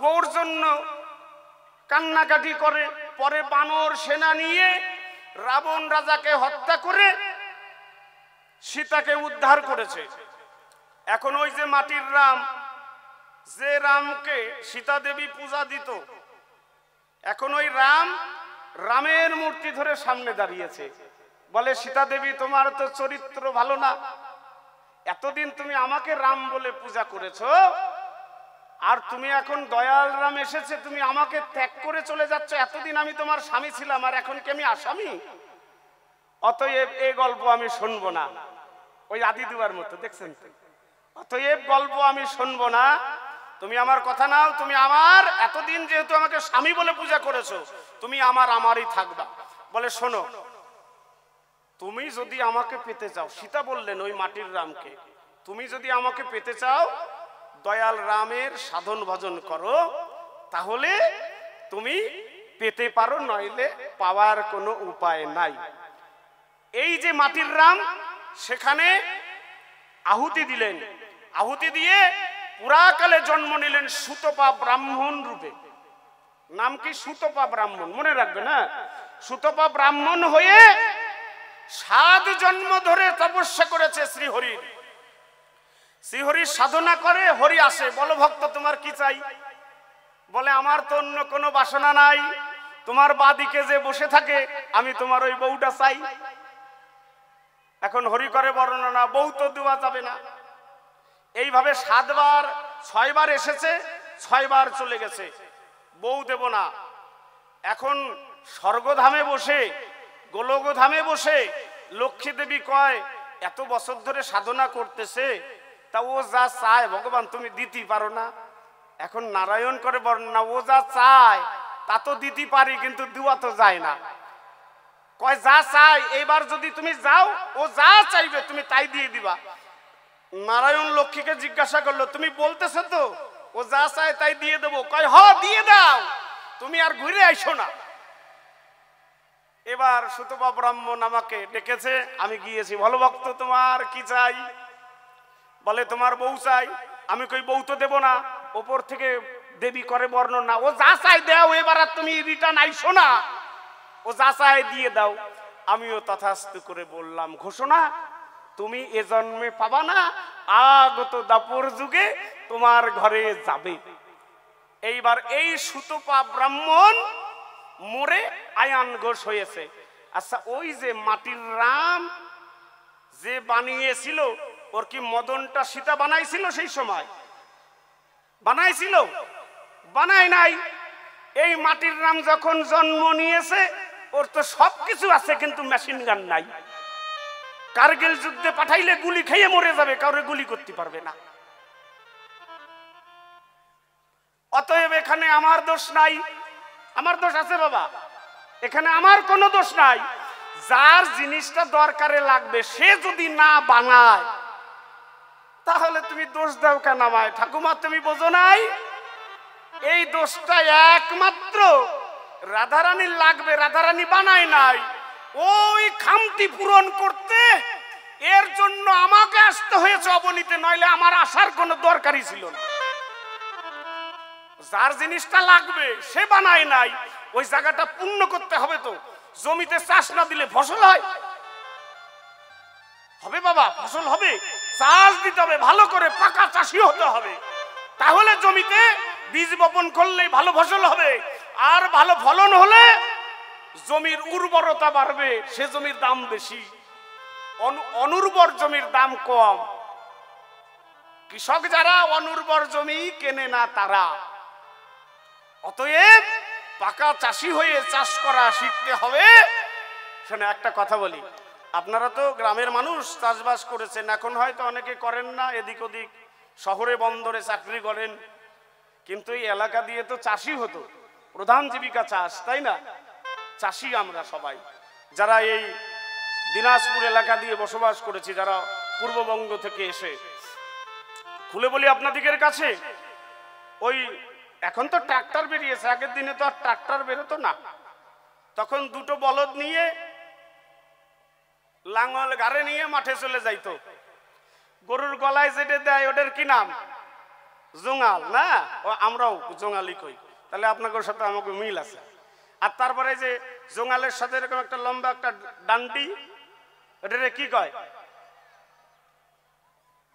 বউর জন্য কান্নাকাটি করে, পরে বানর সেনা নিয়ে রাবণ রাজাকে হত্যা করে সীতাকে উদ্ধার করেছে। এখন ওই যে মাটির রাম, যে রামকে সীতা দেবী পূজা দিত, এখন ওই রামের মূর্তি ধরে সামনে দাঁড়িয়েছে, বলে সীতা দেবী তোমার তো চরিত্র ভালো না, এতদিন তুমি আমাকে রাম বলে পূজা করেছো, আর তুমি এখন দয়াল রাম এসেছে, তুমি আমাকে ত্যাগ করে চলে যাচ্ছ। এতদিন আমি তোমার স্বামী ছিলাম, আর এখন কি আমি আসামি? অতএব এই গল্প আমি শুনবো না। ওই আদি দুয়ার মতো দেখছেন তো? অতএব গল্প আমি শুনবো না, তুমি আমার কথা নাও, তুমি আমার, এতদিন যেহেতু আমাকে স্বামী বলে পূজা করেছো, তুমি আমারই থাকবা। বলে শোনো, তুমি যদি আমাকে পেতে চাও, সীতা বললেন ওই মাটির রামকে, তুমি যদি আমাকে পেতে চাও, দয়াল রামের সাধন ভজন করো, তাহলে তুমি পেতে পারো, নইলে পাওয়ার কোনো উপায় নাই। এই যে মাটির রাম, সেখানে আহুতি দিলেন, আহুতি দিয়ে পুরাকালে জন্ম নিলেন সুতপা ব্রাহ্মণ রূপে। নাম কি? সুতপা ব্রাহ্মণ, মনে রাখবে না? সুতপা ব্রাহ্মণ হয়ে 7 জন্ম ধরে তপস্যা করেছে শ্রীহরির। শ্রীহরির সাধনা করে, হরি আসে, বলো ভক্ত তোমার কি চাই? বলে আমার তো অন্য কোনো বাসনা নাই, তোমার বাদিকে যে বসে থাকে আমি তোমার ওই বউটা চাই। এখন হরি করে বর্ণনা, বউ তো দেওয়া যাবে না। এইভাবে 7 বার 6 বার এসেছে, 6 বার চলে গেছে, বউ দেব না। এখন স্বর্গধামে বসে, গোলকধামে বসে লক্ষ্মী দেবী কয়, এত বছর ধরে সাধনা করতেছে, তা ও যা চায় ভগবান তুমি দিতে পারো না? এখন নারায়ণ করে বর্ণনা, ও যা চায় তা তো দিতে পারি, কিন্তু দেওয়া তো যায় না। কয় যা চাই, এইবার যদি তুমি যাও, ও যা চাইবে তুমি তাই দিয়ে দিবা। নারায়ণ লক্ষ্মীকে জিজ্ঞাসা করলো, তুমি বলতেছো তো ও যা চায় তাই দিয়ে দেবো? কয় হ, দিয়ে দাও, তুমি আর ঘুরে আইসো না। এবার সুতপা ব্রাহ্মণ আমাকে ডেকেছে, আমি গিয়েছি, ভালো ভক্ত তোমার কি চাই? বলে তোমার বউ চাই। আমি কই বউ তো দেব না। ওপর থেকে দেবী করে বর্ণনা, ও যা চাই দাও, এবার আর তুমি রিটার্ন আইসো না, ও যা চাই দিয়ে দাও। আমিও তথাস্তু করে বললাম, ঘোষণা তুমি এ জন্মে পাবা না, আগত দাপর যুগে তোমার ঘরে যাবে। এইবার এই সুতপা ব্রাহ্মণ মরে আয়ান ঘোষ হয়েছে। আচ্ছা, ওই যে মাটির রাম যে বানিয়েছিল, ওর কি মদনটা সীতা বানাইছিল? সেই সময় বানাইছিল? বানায় নাই। এই মাটির রাম যখন জন্ম নিয়েছে, ওর তো সবকিছু আছে, কিন্তু মেশিন গান নাই। কারগিল যুদ্ধে পাঠাইলে গুলি খেয়ে মরে যাবে, কাউরে গুলি করতে পারবে না। অতএব এখানে আমার দোষ নাই। আমার দোষ আছে বাবা? এখানে আমার কোনো দোষ নাই। যার জিনিসটা দরকারে লাগবে সে যদি না বানায়, তাহলে তুমি দোষ দাও কেন আমায়? ঠাকুমা তুমি বোঝো নাই? এই দোষটা একমাত্র রাধারানীর লাগবে, রাধারানী বানায় নাই। ওই খামতি পূরণ করতে এর জন্য আমাকে আসতে হয়েছে অবনীতে, নইলে আমার আসার কোনো দরকারই ছিল না। যার জিনিসটা লাগবে সে বানায় নাই, ওই জায়গাটা পূর্ণ করতে হবে। তো জমিতে চাষ না দিলে ফসল হয়? হবে বাবা, ফসল হবে, চাষ দিতে হবে, ভালো করে পাকা চাষি হতে হবে, তাহলে জমিতে বীজ বপন করলেই ভালো ফসল হবে। আর ভালো ফলন হলে জমির উর্বরতা বাড়বে, সে জমির দাম বেশি। অনুর্বর জমির দাম কম। কৃষক যারা অনুর্বর জমি কেনে না তারা। অতএব পাকা চাষি হয়ে চাষ করা শিখতে হবে। শোনে একটা কথা বলি, আপনারা তো গ্রামের মানুষ, চাষবাস করেছেন, এখন হয়তো অনেকে করেন না, এদিক ওদিক শহরে বন্দরে চাকরি করেন, কিন্তু এই এলাকা দিয়ে তো চাষি হতো, প্রধান জীবিকা চাষ, তাই না? চাষি আমরা সবাই, যারা এই দিনাজপুর এলাকা দিয়ে বসবাস করেছি, যারা পূর্ববঙ্গ থেকে এসে। খুলে বলি আপনাদের কাছে, ওই এখন তো ট্রাক্টর বেরিয়েছে, আগের দিনে তো আর ট্রাক্টর বেরোতো না। তখন দুটো বলদ নিয়ে, লাঙল গাড়ে নিয়ে মাঠে চলে যাইতো। গরুর গলায় যেটা দেয় ওটার কি নাম? জোঙাল না? আমরাও জোঙালি কই, তাহলে আপনাদের সাথে আমাকে মিল আছে। আর তারপরে যে জোঙালের সাথে এরকম একটা লম্বা একটা ডান্ডি, ওটারে কি কয়?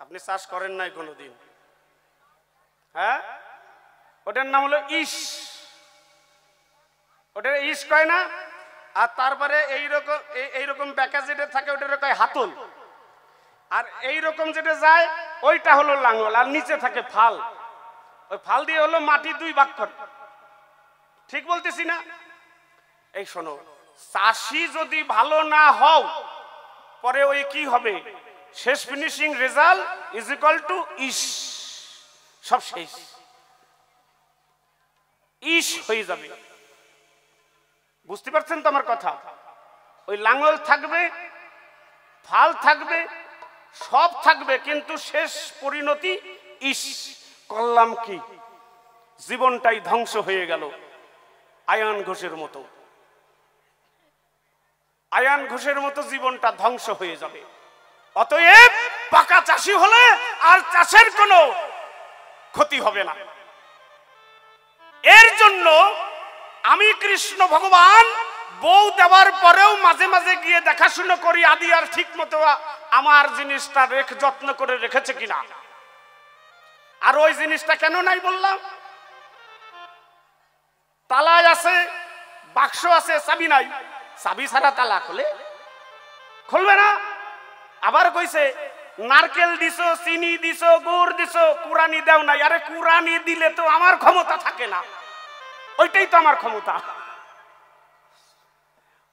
আপনি চাষ করেন নাই কোনোদিন? হ্যাঁ, ওটার নাম হলো ইস। ওটার ইস কয় না? আর তারপরে এইরকম ব্যাকা যেটা থাকে ওটার কয় হাতল। আর এইরকম যেটা যায় ওইটা হলো লাঙল, আর নিচে থাকে ফাল। ওই ফাল দিয়ে হলো মাটি দুই ভাগ করে। ঠিক বলতেছি না? এই শোনো, চাষি যদি ভালো না হও, পরে ওই কি হবে? শেষ finishing result is equal to ইস, সব শেষ, ইস হয়ে যাবে। বুঝতে পারছেন তো আমার কথা? ওই লাঙল থাকবে, ফাল থাকবে, সব থাকবে, কিন্তু শেষ পরিণতি ইস। করলাম কি? জীবনটাই ধ্বংস হয়ে গেল আয়ান ঘোষের মতো। আয়ান ঘোষের মতো জীবনটা ধ্বংস হয়ে যাবে। অতএব পাকা চাষি হলে আর চাষের কোনো ক্ষতি হবে না। এর জন্য আমি কৃষ্ণ ভগবান বউ দেওয়ার পরেও মাঝে মাঝে গিয়ে দেখাশুনো করি আদি আর ঠিক মতো আমার জিনিসটা যত্ন করে রেখেছে কিনা। আর ওই জিনিসটা কেন নাই বললাম? তালায় আছে, বাক্স আছে, চাবি নাই। চাবি ছাড়া তালা খুলবে না। আবার কইছে নারকেল দিছো, চিনি দিছো, গুড় দিছো, কুরানি দেও নাই। আরে কুরানি দিলে তো আমার ক্ষমতা থাকে না, ওইটাই তো আমার ক্ষমতা।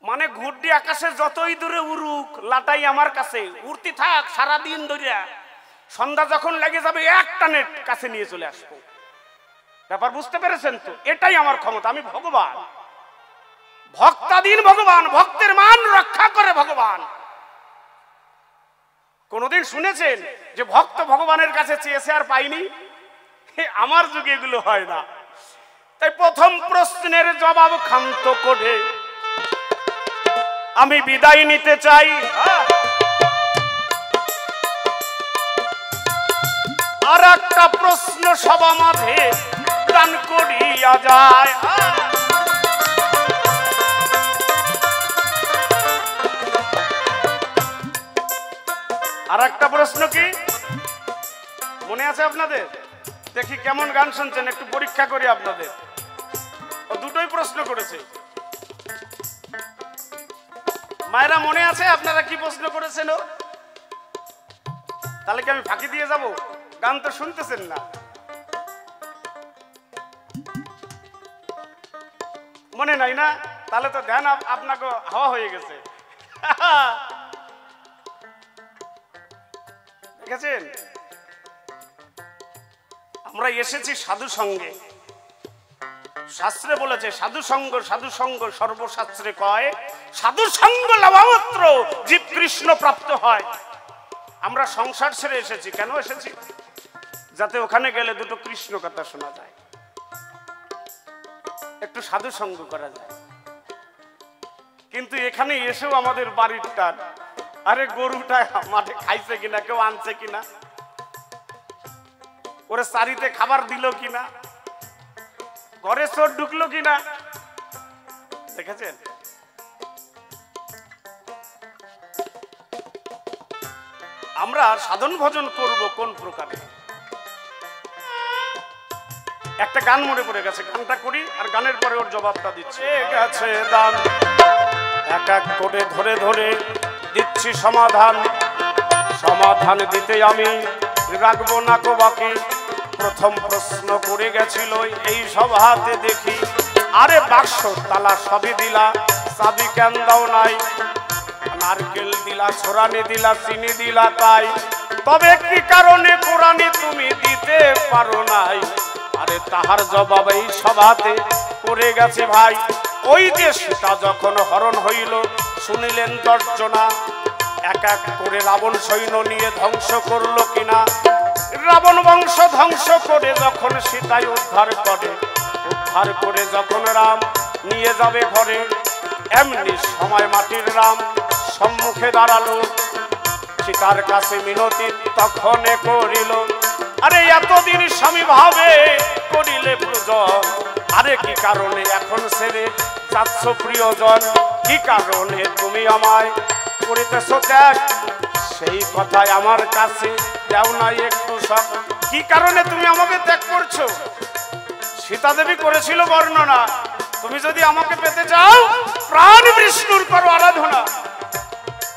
মানে ঘুরডি আকাশে যতই দূরে উড়ুক, লাটাই আমার কাছে উড়তে থাক সারাদিন ধরে। সন্ধ্যা যখন লেগে যাবে এক টানে কাছে নিয়ে চলে আসবো। ব্যাপার বুঝতে পেরেছেন তো? এটাই আমার ক্ষমতা। আমি ভগবান, ভক্তাধীন ভগবান, ভক্তের মান রক্ষা করে ভগবান। কোনদিন শুনেছেন যে ভক্ত ভগবানের কাছে চেয়েছে আর পাইনি? আমার যুগে এগুলো হয় না। তাই প্রথম প্রশ্নের জবাব ক্ষান্ত করে আমি বিদায় নিতে চাই। আর একটা প্রশ্ন সভা মাঝে প্রাণ করিয়া যায়। আর একটা প্রশ্ন কি মনে আছে আপনাদের? দেখি কেমন গান শুনছেন, একটু পরীক্ষা করি আপনাদের। ও দুটোই প্রশ্ন করেছে। মায়েরা মনে আছে আপনারা কি প্রশ্ন করেছেন? তাহলে কি আমি ফাঁকি দিয়ে যাব? গান তো শুনতেছেন না। মনে নাই না? তাহলে তো ধ্যান আপনাকে হাওয়া হয়ে গেছে। দেখেছেন, আমরা এসেছি সাধু সঙ্গে। শাস্ত্রে বলেছে সাধু সঙ্গ, সাধু সঙ্গ সর্বশাস্ত্রে কয়, সাধু সঙ্গ লভামাত্র জীব কৃষ্ণ প্রাপ্ত হয়। আমরা সংসার ছেড়ে এসেছি। কেন এসেছি? যাতে ওখানে গেলে দুটো কৃষ্ণ কথা শোনা যায়, একটু সাধু সঙ্গ করা যায়। কিন্তু এখানে এসেও আমাদের বাড়ির টান, আরে গরুটা মাঠে খাইছে কিনা, কেউ আনছে কিনা, ওরে চারিতে খাবার দিল কিনা, ঘরে চোর ঢুকলো কিনা। দেখেছেন? আমরা সাধন ভজন করব কোন প্রকারে? একটা গান মনে পড়ে গেছে, গানটা করি আর গানের পরে ওর জবাবটা দিচ্ছি। গেছে দান এক এক করে ধরে ধরে দিচ্ছি সমাধান। সমাধান দিতে আমি রাখবো না কো বাকি। প্রথম প্রশ্ন করে গেছিল এই সভাতে দেখি, আরে বাক্স তালা সবই দিলা, চাবি কেন দাও নাই? নারকেল দিলা, ছোড়ানি দিলা, চিনি দিলা, তাই তবে কি কারণে কোরআনে তুমি দিতে পারো নাই? আরে তাহার জবাব এই সভাতে করে গেছে ভাই। ওই যে সীতা যখন হরণ হইল, শুনিলেন 10 জনা, এক এক করে রাবণ সৈন্য নিয়ে ধ্বংস করলো কিনা। রাবণ বংশ ধ্বংস করে যখন সীতাই উদ্ধার করে যখন রাম নিয়ে যাবে ঘরে, এমনি সময় মাটির রাম সম্মুখে দাঁড়ালো, সীতার কাছে মিনতি তখনে করিল। আরে এতদিন স্বামী ভাবে করিলে পূজন, আরে কি কারণে এখন ছেড়ে যাচ্ছ প্রিয়জন? কি কারণে তুমি আমায় করিতেছ ত্যাগ? সেই কথাই আমার কাছে দেও নাই একটু সব। কি কারণে তুমি আমাকে ত্যাগ করছো? সীতা দেবী করেছিল বর্ণনা, তুমি যদি আমাকে পেতে চাও প্রাণ বিষ্ণুর করো আরাধনা।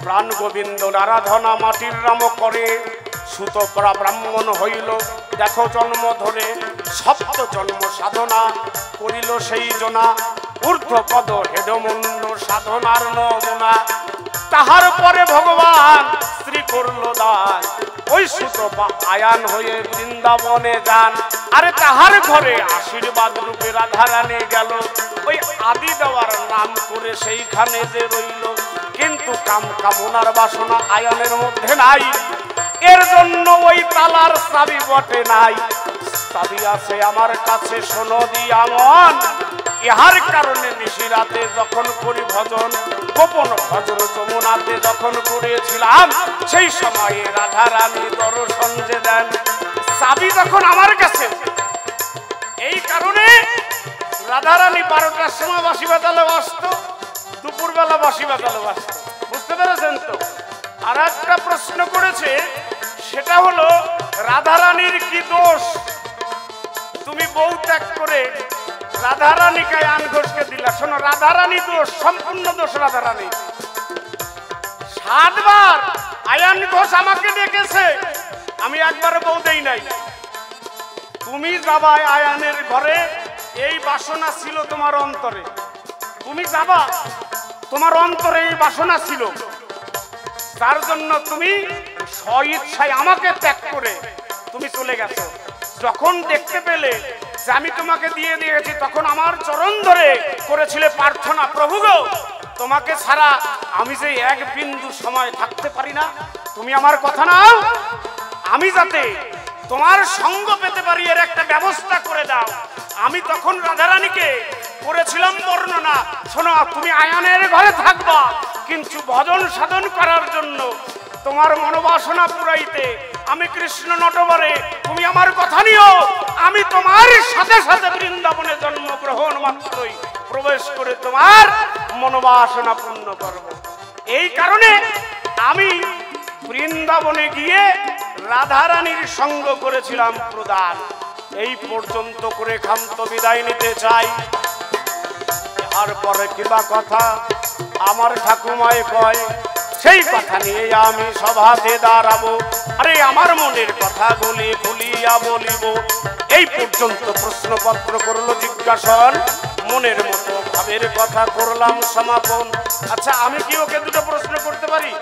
প্রাণ গোবিন্দর আরাধনা মাটির রাম করে, সুতপরা ব্রাহ্মণ হইল দেখো জন্ম ধরে। সপ্ত জন্ম সাধনা করিল সেই জনা, ঊর্ধ্বপদ হেডমুণ্ড সাধনার নমুনা। তাহার পরে ভগবান শ্রী করল দান, ওই সুতপা আয়ান হয়ে বৃন্দাবনে যান। আরে তাহার ঘরে আশীর্বাদ রূপে রাধারানী গেল, ওই আদি দেওয়ার নাম করে সেইখানে যে রইল। কিন্তু কাম কামনার বাসনা আয়নের মধ্যে নাই, এর জন্য ওই তালার চাবি বটে নাই। চাবি আছে আমার কাছে শোনো দিয়া মন, ইহার কারণে নিশি রাতে যখন করি ভজন, গোপন ভজন যমুনাতে যখন করেছিলাম, সেই সময়ে রাধারানী দর্শন যে দেন। চাবি যখন আমার কাছে, এই কারণে রাধারানী 12টার সময় বাঁশি বাজালে বাসত, দুপুরবেলা বাঁশি বাজালে বাসত। বুঝতে পেরেছেন তো? আর একটা প্রশ্ন করেছে, সেটা হলো রাধারানীর কি দোষ? তুমি বউ ত্যাগ করে রাধারানীকে আন ঘোষকে দিলা। শোনো, রাধারানী দোষ, সম্পূর্ণ দোষ রাধারানী। 7 বার আয়ান ঘোষ আমাকে ডেকেছে, আমি একবারে বউ দেই নাই। তুমি যাবা আয়ানের ঘরে, এই বাসনা ছিল তোমার অন্তরে, তুমি যাবা, তোমার অন্তরে এই বাসনা ছিল, তার জন্য তুমি স্বইচ্ছায় আমাকে ত্যাগ করে তুমি চলে গেছো। যখন দেখতে পেলে যে আমি তোমাকে দিয়ে দিয়েছি, তখন আমার চরণ ধরে করেছিলে প্রার্থনা, প্রভু গো তোমাকে ছাড়া আমি যে এক বিন্দু সময় থাকতে পারি না, তুমি আমার কথা নাও, আমি যাতে তোমার সঙ্গ পেতে পারি এর একটা ব্যবস্থা করে দাও। আমি তখন রাধারানীকে করেছিলাম বর্ণনা, শোনো তুমি আয়ানের ঘরে থাকবা, কিন্তু ভজন সাধন করার জন্য তোমার মনোবাসনা পুরাইতে আমি কৃষ্ণ নটবরে, তুমি আমার কথা নিও, আমি তোমার সাথে সাথে বৃন্দাবনে জন্মগ্রহণ মাত্রই প্রবেশ করে তোমার মনোবাসনা পূর্ণ করব। এই কারণে আমি বৃন্দাবনে গিয়ে রাধারানীর সঙ্গ করেছিলাম প্রদান। এই পর্যন্ত করে ক্ষান্ত বিদায় নিতে চাই। তারপরে কিবা কথা আমার ঠাকুমায় কয়, সেই কথা নিয়ে আমি সভাতে দাঁড়াবো। আরে আমার মনের কথাগুলি খুলিয়া বলিব। এই পর্যন্ত প্রশ্নপত্র করলো জিজ্ঞাসন, মনের মতো ভাবের কথা করলাম সমাপন। আচ্ছা, আমি কি ওকে দুটো প্রশ্ন করতে পারি?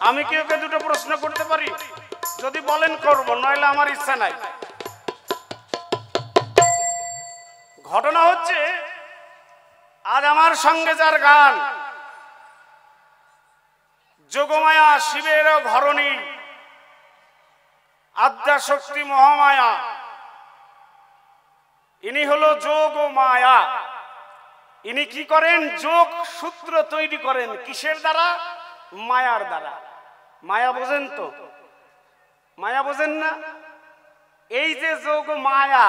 আমি কি ওকে দুটো প্রশ্ন করতে পারি? যদি বলেন করব, নইলে আমার ইচ্ছা নাই। ঘটনা হচ্ছে, আজ আমার সঙ্গে যার গান, যোগমায়া শিবের ঘরণী, আদ্যাশক্তি মহামায়া, ইনি হলো যোগ মায়া। ইনি কি করেন? যোগ সূত্র তৈরি করেন। কিসের দ্বারা? মায়ার দ্বারা। মায়া বোঝেন তো? মায়া বোঝেন না? এই যে যোগ মায়া,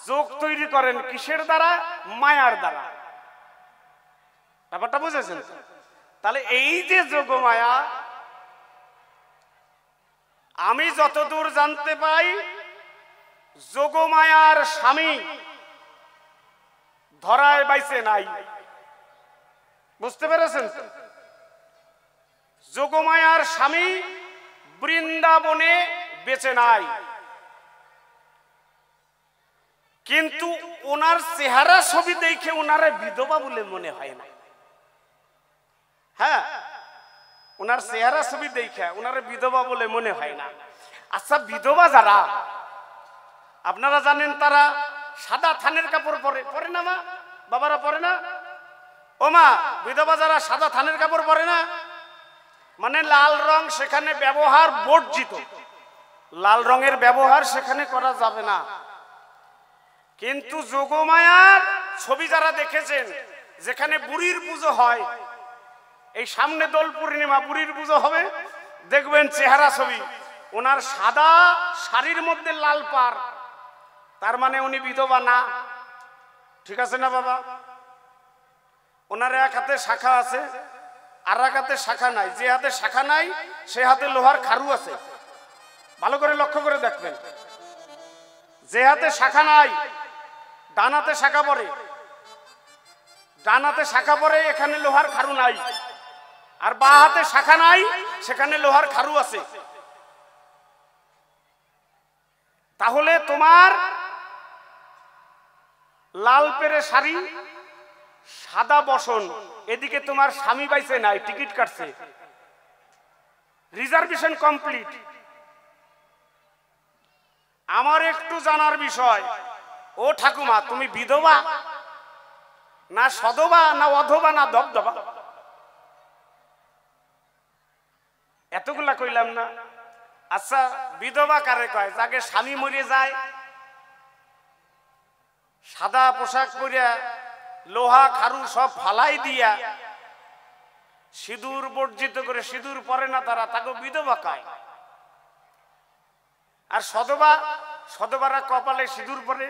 যোগ তৈরি করেন কিসের দ্বারা? মায়ার দ্বারা। ব্যাপারটা বুঝেছেন? তাহলে এই যে যোগ মায়া, আমি যতদূর জানতে পাই, যোগমায়ার স্বামী ধরায় বাইছে নাই। বুঝতে পেরেছেন? যোগমায়ার স্বামী বৃন্দাবনে বেঁচে নাই, কিন্তু ওনার চেহারা ছবি দেখে ওনারা বিধবা বলে মনে হয় না। হ্যাঁ, ওনার চেহারা ছবি দেখে ওনার বিধবা বলে মনে হয় না। আচ্ছা, বিধবা যারা আপনারা জানেন তারা সাদা থানের কাপড় পরে না মা? বাবারা পরে না? ও মা, বিধবা যারা সাদা থানের কাপড় পরে না, মানে লাল রং সেখানে ব্যবহার বর্জিত, লাল রঙের ব্যবহার সেখানে করা যাবে না। কিন্তু যোগমায়ার ছবি যারা দেখেছেন, যেখানে বুড়ির পুজো হয়, এই সামনে দোল পূর্ণিমা বুড়ির পুজো হবে, দেখবেন চেহারা ছবি ওনার সাদা শাড়ির মধ্যে লাল পাড়, তার মানে উনি বিধবা না। ঠিক আছে না বাবা? ওনার এক হাতে শাখা আছে, আর এক হাতে শাখা নাই। যে হাতে শাখা নাই সে হাতে লোহার খারু আছে। ভালো করে লক্ষ্য করে দেখবেন, যে হাতে শাখা নাই ডান হাতে শাখা পরে, ডান হাতে শাখা পরে, এখানে লোহার খারু নাই। আর বাঁ হাতে শাখা নাই, সেখানে লোহার খারু আছে। তাহলে তোমার লাল পেরে শাড়ি, সাদা বসন, এদিকে তোমার স্বামী পাইছে নাই, টিকিট কাটছে, রিজার্ভেশন কমপ্লিট। আমার একটু জানার বিষয়, ও ঠাকুমা, তুমি বিধবা না সধবা না অধবা না দবদবা? এতগুলা কইলাম না? আচ্ছা, বিধবা কারে কয়? যাকে স্বামী মরে যায়, সাদা পোশাক পরিয়া লোহা খারু সব ফালাই দিয়া সিঁদুর বর্জিত করে, সিঁদুর পরে না তারা, তাকে বিধবা কয়। আর সধবা, সধবারা কপালে সিঁদুর পরে,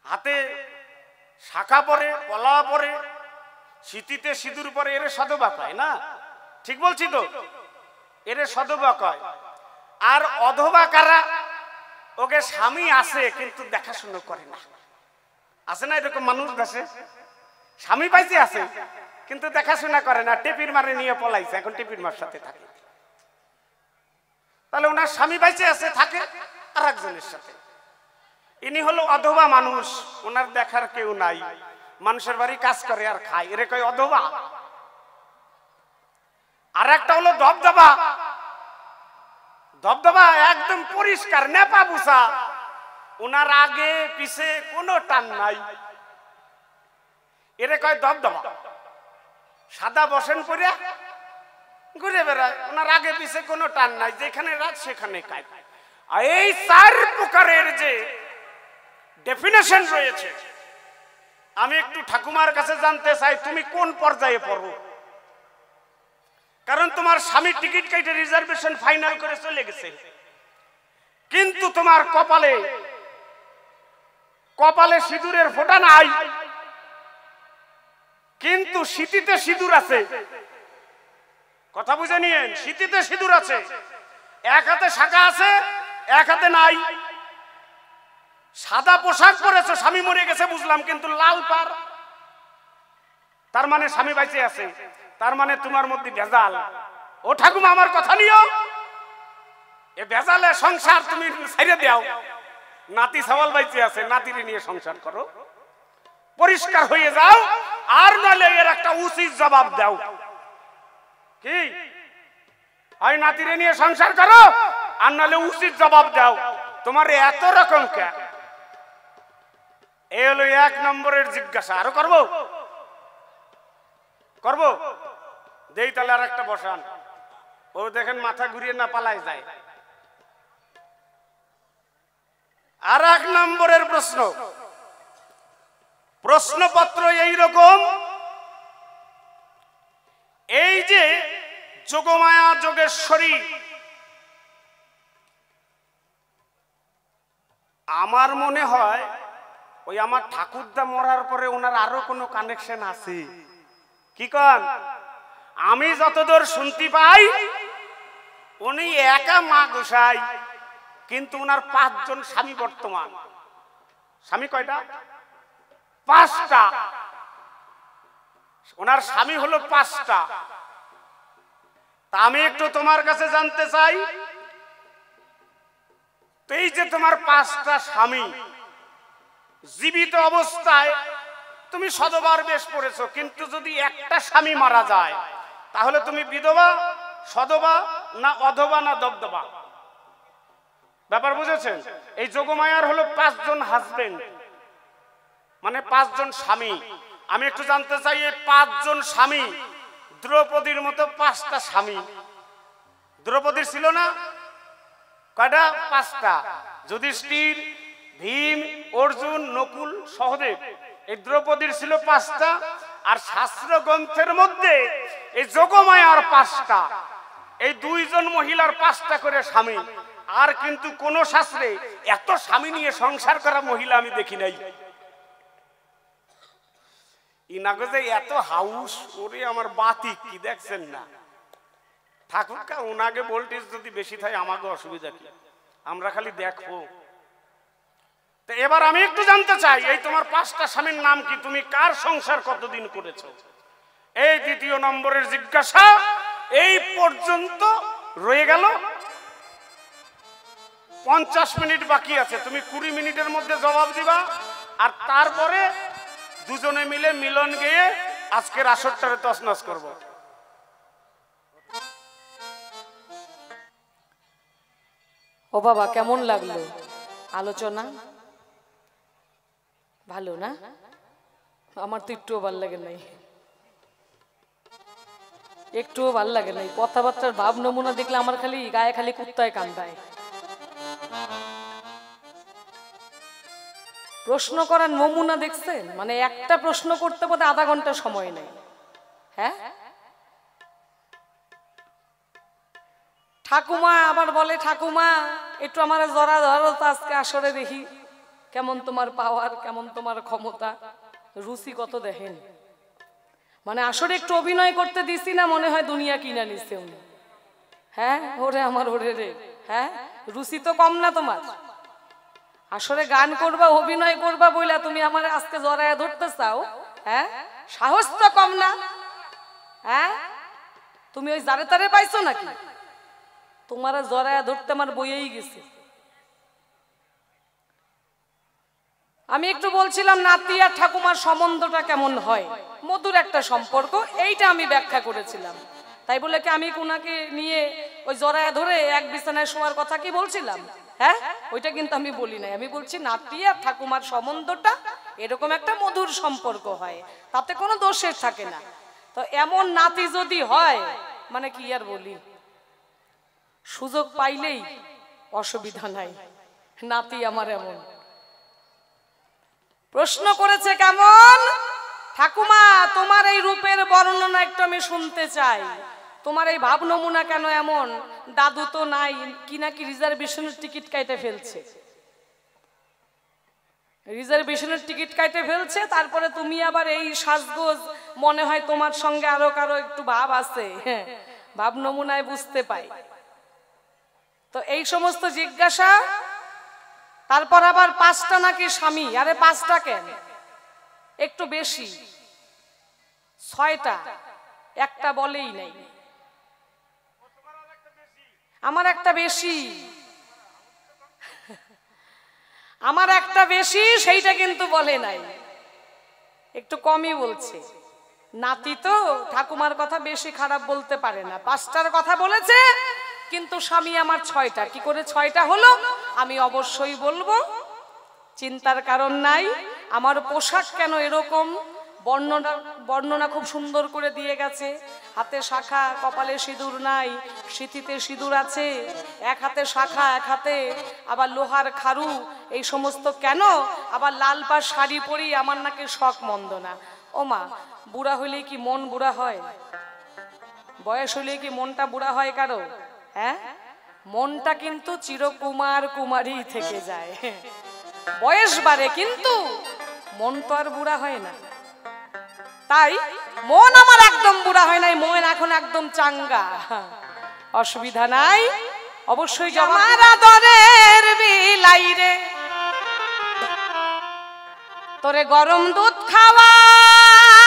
হাতে শাখা পরে, পলা পরে, সিঁথিতে সিঁদুর পরে, এরে সধবা কয় না? ঠিক বলছি তো? এরে সধবা কয়। আর অধবা কারা? ওকে স্বামী আছে কিন্তু দেখাশোনা করে না। আছে না এরকম মানুষ দেশে? স্বামী পাইছে আছে কিন্তু দেখাশোনা করে না, টেপির মারে নিয়ে পলাইছে, এখন টেপির মার সাথে থাকে। তাহলে ওনার স্বামী পাইছে আছে, থাকে আর একজনের সাথে। ইনি হলো অধবা মানুষ, ওনার দেখার কেউ নাই, মানুষের বাড়ি কাজ করে আর খায়, এরে কয় অধবা। আর একটা হলো দবদবা। দবদবা একদম পরিষ্কার, নেপা বুসা, ওনার আগে পিছে কোনো টান নাই, এরে কয় দবদবা। সাদা বসেন পরে ঘুরে বেড়ায়, ওনার আগে পিছে কোনো টান নাই, যেখানে রাত সেখানে কাজ। আর এই চার প্রকারের যে ডেফিনেশন রয়েছে, আমি একটু ঠাকুমার কাছে জানতে চাই, তুমি কোন পর্যায়ে পড়ো? কারণ তোমার স্বামী টিকিট কেটে রিজার্ভেশন ফাইনাল করে চলে গেছে, কিন্তু তোমার কপালে কপালে সিঁদুরের ফোঁটা নাই, কিন্তু সিঁথিতে সিঁদুর আছে। কথা বুঝে নিয়েন, সিঁথিতে সিঁদুর আছে, এক হাতে শাখা আছে, এক হাতে নাই। সাদা পোশাক পরেছো, স্বামী মরে গেছে বুঝলাম, কিন্তু লাল পাড়, তার মানে স্বামী বাইচে আছে, তার মানে তোমার মধ্যে ভেজাল। ও ঠাকুমা, আমার কথা নিও, এ ভেজালে সংসার তুমি ছেড়ে দাও। নাতি সওয়াল বাইচে আছে, নাতিরে নিয়ে সংসার করো, পরিষ্কার হয়ে যাও, আর নালে এর একটা উচিত জবাব দাও। কি হয়? নাতিরে নিয়ে সংসার করো, আর নালে উচিত জবাব দাও। তোমার এত রকম কে? এই হলো এক নম্বরের জিজ্ঞাসা। আরো করবো? করবো? দেই তাহলে আর একটা বসান। ও দেখেন মাথা ঘুরিয়ে না পালায় যায়। আর এক নম্বরের প্রশ্ন, প্রশ্নপত্র এইরকম, এই যে যোগমায়া যোগেশ্বরী, আমার মনে হয় ওই আমার ঠাকুরদা মরার পরে ওনার আরো কোনো কানেকশন আছে। কি কন? আমি যতদূর শুনতে পাই উনি একা মা গোসাই, কিন্তু ওনার 5 জন স্বামী বর্তমান। স্বামী কয়টা? 5টা। ওনার স্বামী হলো 5টা। তা আমি একটু তোমার কাছে জানতে চাই, এই যে তোমার 5টা স্বামী, জীবিত অবস্থায় তুমি শতবার বেশ পড়েছো, কিন্তু যদি একটা স্বামী মারা যায় তাহলে তুমি বিধবা, সধবা, না অধবা, না দবদবা? ব্যাপার বুঝেছেন? এই যোগমায়ার হলো 5 জন হাজবেন্ড, মানে 5 জন স্বামী। আমি একটু জানতে চাই, এই 5 জন স্বামী দ্রৌপদীর মতো 5টা স্বামী দ্রৌপদীর ছিল না? কয়টা? 5টা। যুধিষ্ঠির, ভীম, অর্জুন, নকুল, সহদেব। এই দ্রৌপদীর ছিল 5টা। আর শাস্ত্র গ্রন্থের মধ্যে এই যোগমায়ার 5টা, এই 2 জন মহিলার 5টা করে স্বামী। আর কিন্তু কোন শাস্ত্রে এত স্বামী নিয়ে সংসার করা মহিলা আমি দেখি নাই। ইনাগজে এত হাউস, ওরে আমার বাতি কি দেখছেন না? ঠাকুরকা ওনাকে ভোল্টেজ যদি বেশি থাকে আমাকে অসুবিধা কি? আমরা খালি দেখবো। তো এবার আমি একটু জানতে চাই, এই তোমার 5টা স্বামীর নাম কি? তুমি কার সংসার কতদিন করেছো? এই 2য় নম্বরের জিজ্ঞাসা এই পর্যন্ত রয়ে গেল। 50 মিনিট বাকি আছে, তুমি 20 মিনিটের মধ্যে জবাব দিবা। আর তারপরে দুজনে মিলে মিলন গিয়ে আজকের আসরটারে তছনছ করব। ও বাবা, কেমন লাগলো আলোচনা? ভালো না? আমার তো একটুও ভাল লাগে নাই, একটুও ভাল লাগে নাই। কথাবার্তার ভাব নমুনা দেখলে আমার খালি গায়ে খালি কুত্তায় কান্দায়। প্রশ্ন করার নমুনা দেখছেন? মানে একটা প্রশ্ন করতে বোধ আধা ঘন্টা সময় নেই। হ্যাঁ, ঠাকুমা আবার বলে, ঠাকুমা একটু আমার জরা ধরো তো আজকে আসরে দেখি কেমন তোমার পাওয়ার, কেমন তোমার ক্ষমতা, রুচি কত দেখেন। মানে আসরে একটু অভিনয় করতে দিছি না, মনে হয় দুনিয়া কিনা নিচ্ছে উনি। হ্যাঁ, ওরে আমার ওরে রে। হ্যাঁ, রুচি তো কম না তোমার। আসরে গান করবা, অভিনয় করবা বইলা তুমি আমার আজকে জড়ায়া ধরতে চাও? হ্যাঁ, সাহস তো কম না? হ্যাঁ, তুমি ওই জারে তারে পাইছো নাকি? তোমার জড়ায়া ধরতে আমার বইয়েই গেছে। আমি একটু বলছিলাম নাতি আর ঠাকুমার সম্বন্ধটা কেমন হয়, মধুর একটা সম্পর্ক, এইটা আমি ব্যাখ্যা করেছিলাম। তাই বলে কি আমি কোনাকে নিয়ে ওই জড়ায়া ধরে এক বিছানায় শোয়ার কথা কি বলছিলাম? হ্যাঁ, ওইটা কিন্তু আমি বলি নাই। আমি বলছি নাতি আর ঠাকুমার সম্বন্ধটা এরকম একটা মধুর সম্পর্ক হয়, তাতে কোনো দোষের থাকে না। তো এমন নাতি যদি হয়, মানে কি আর বলি, সুযোগ পাইলেই অসুবিধা নাই। নাতি আমার এমন। প্রশ্ন করেছে কেমন? ঠাকুমা তোমার এই রূপের বর্ণনা একটু আমি শুনতে চাই। তোমার এই ভাব নমুনা কেন এমন? দাদু তো নাই, কি নাকি রিজার্ভেশনের টিকিট কাইটে ফেলছে। রিজার্ভেশনের টিকিট কাইটে ফেলছে, তারপরে তুমি আবার এই সাজগোজ, মনে হয় তোমার সঙ্গে আরো কারো একটু ভাব আছে। হ্যাঁ, ভাব নমুনায় বুঝতে পাই। তো এই সমস্ত জিজ্ঞাসা। তারপর আবার 5টা নাকি স্বামী। আরে 5টা কেন, একটু বেশি, 6টা, একটা বলেই নাই। আমার একটা বেশি, আমার একটা বেশি, সেইটা কিন্তু বলে নাই, একটু কমই বলছে। নাতি তো ঠাকুমার কথা বেশি খারাপ বলতে পারে না। 5টার কথা বলেছে, কিন্তু স্বামী আমার 6টা। কি করে 6টা হলো আমি অবশ্যই বলবো, চিন্তার কারণ নাই। আমার পোশাক কেন এরকম, বর্ণনা খুব সুন্দর করে দিয়ে গেছে। হাতে শাখা, কপালে সিঁদুর নাই, সিঁথিতে সিঁদুর আছে, এক হাতে শাখা, এক হাতে আবার লোহার খারু, এই সমস্ত কেন? আবার লাল পাড় শাড়ি পরি, আমার নাকি শখ মন্দ না। ও মা, বুড়া হইলে কি মন বুড়া হয়? বয়স হইলে কি মনটা বুড়া হয় কারো? হ্যাঁ, মনটা কিন্তু চিরকুমার কুমারী থেকে যায়। বয়স বাড়ে কিন্তু মন তো আর বুড়া হয় না। তাই মন আমার একদম বুড়া হয় নাই, মন এখন একদম চাঙ্গা, অসুবিধা নাই। অবশ্যই আমার আদরের বিলাই রে, তোরে গরম দুধ খাওয়াই,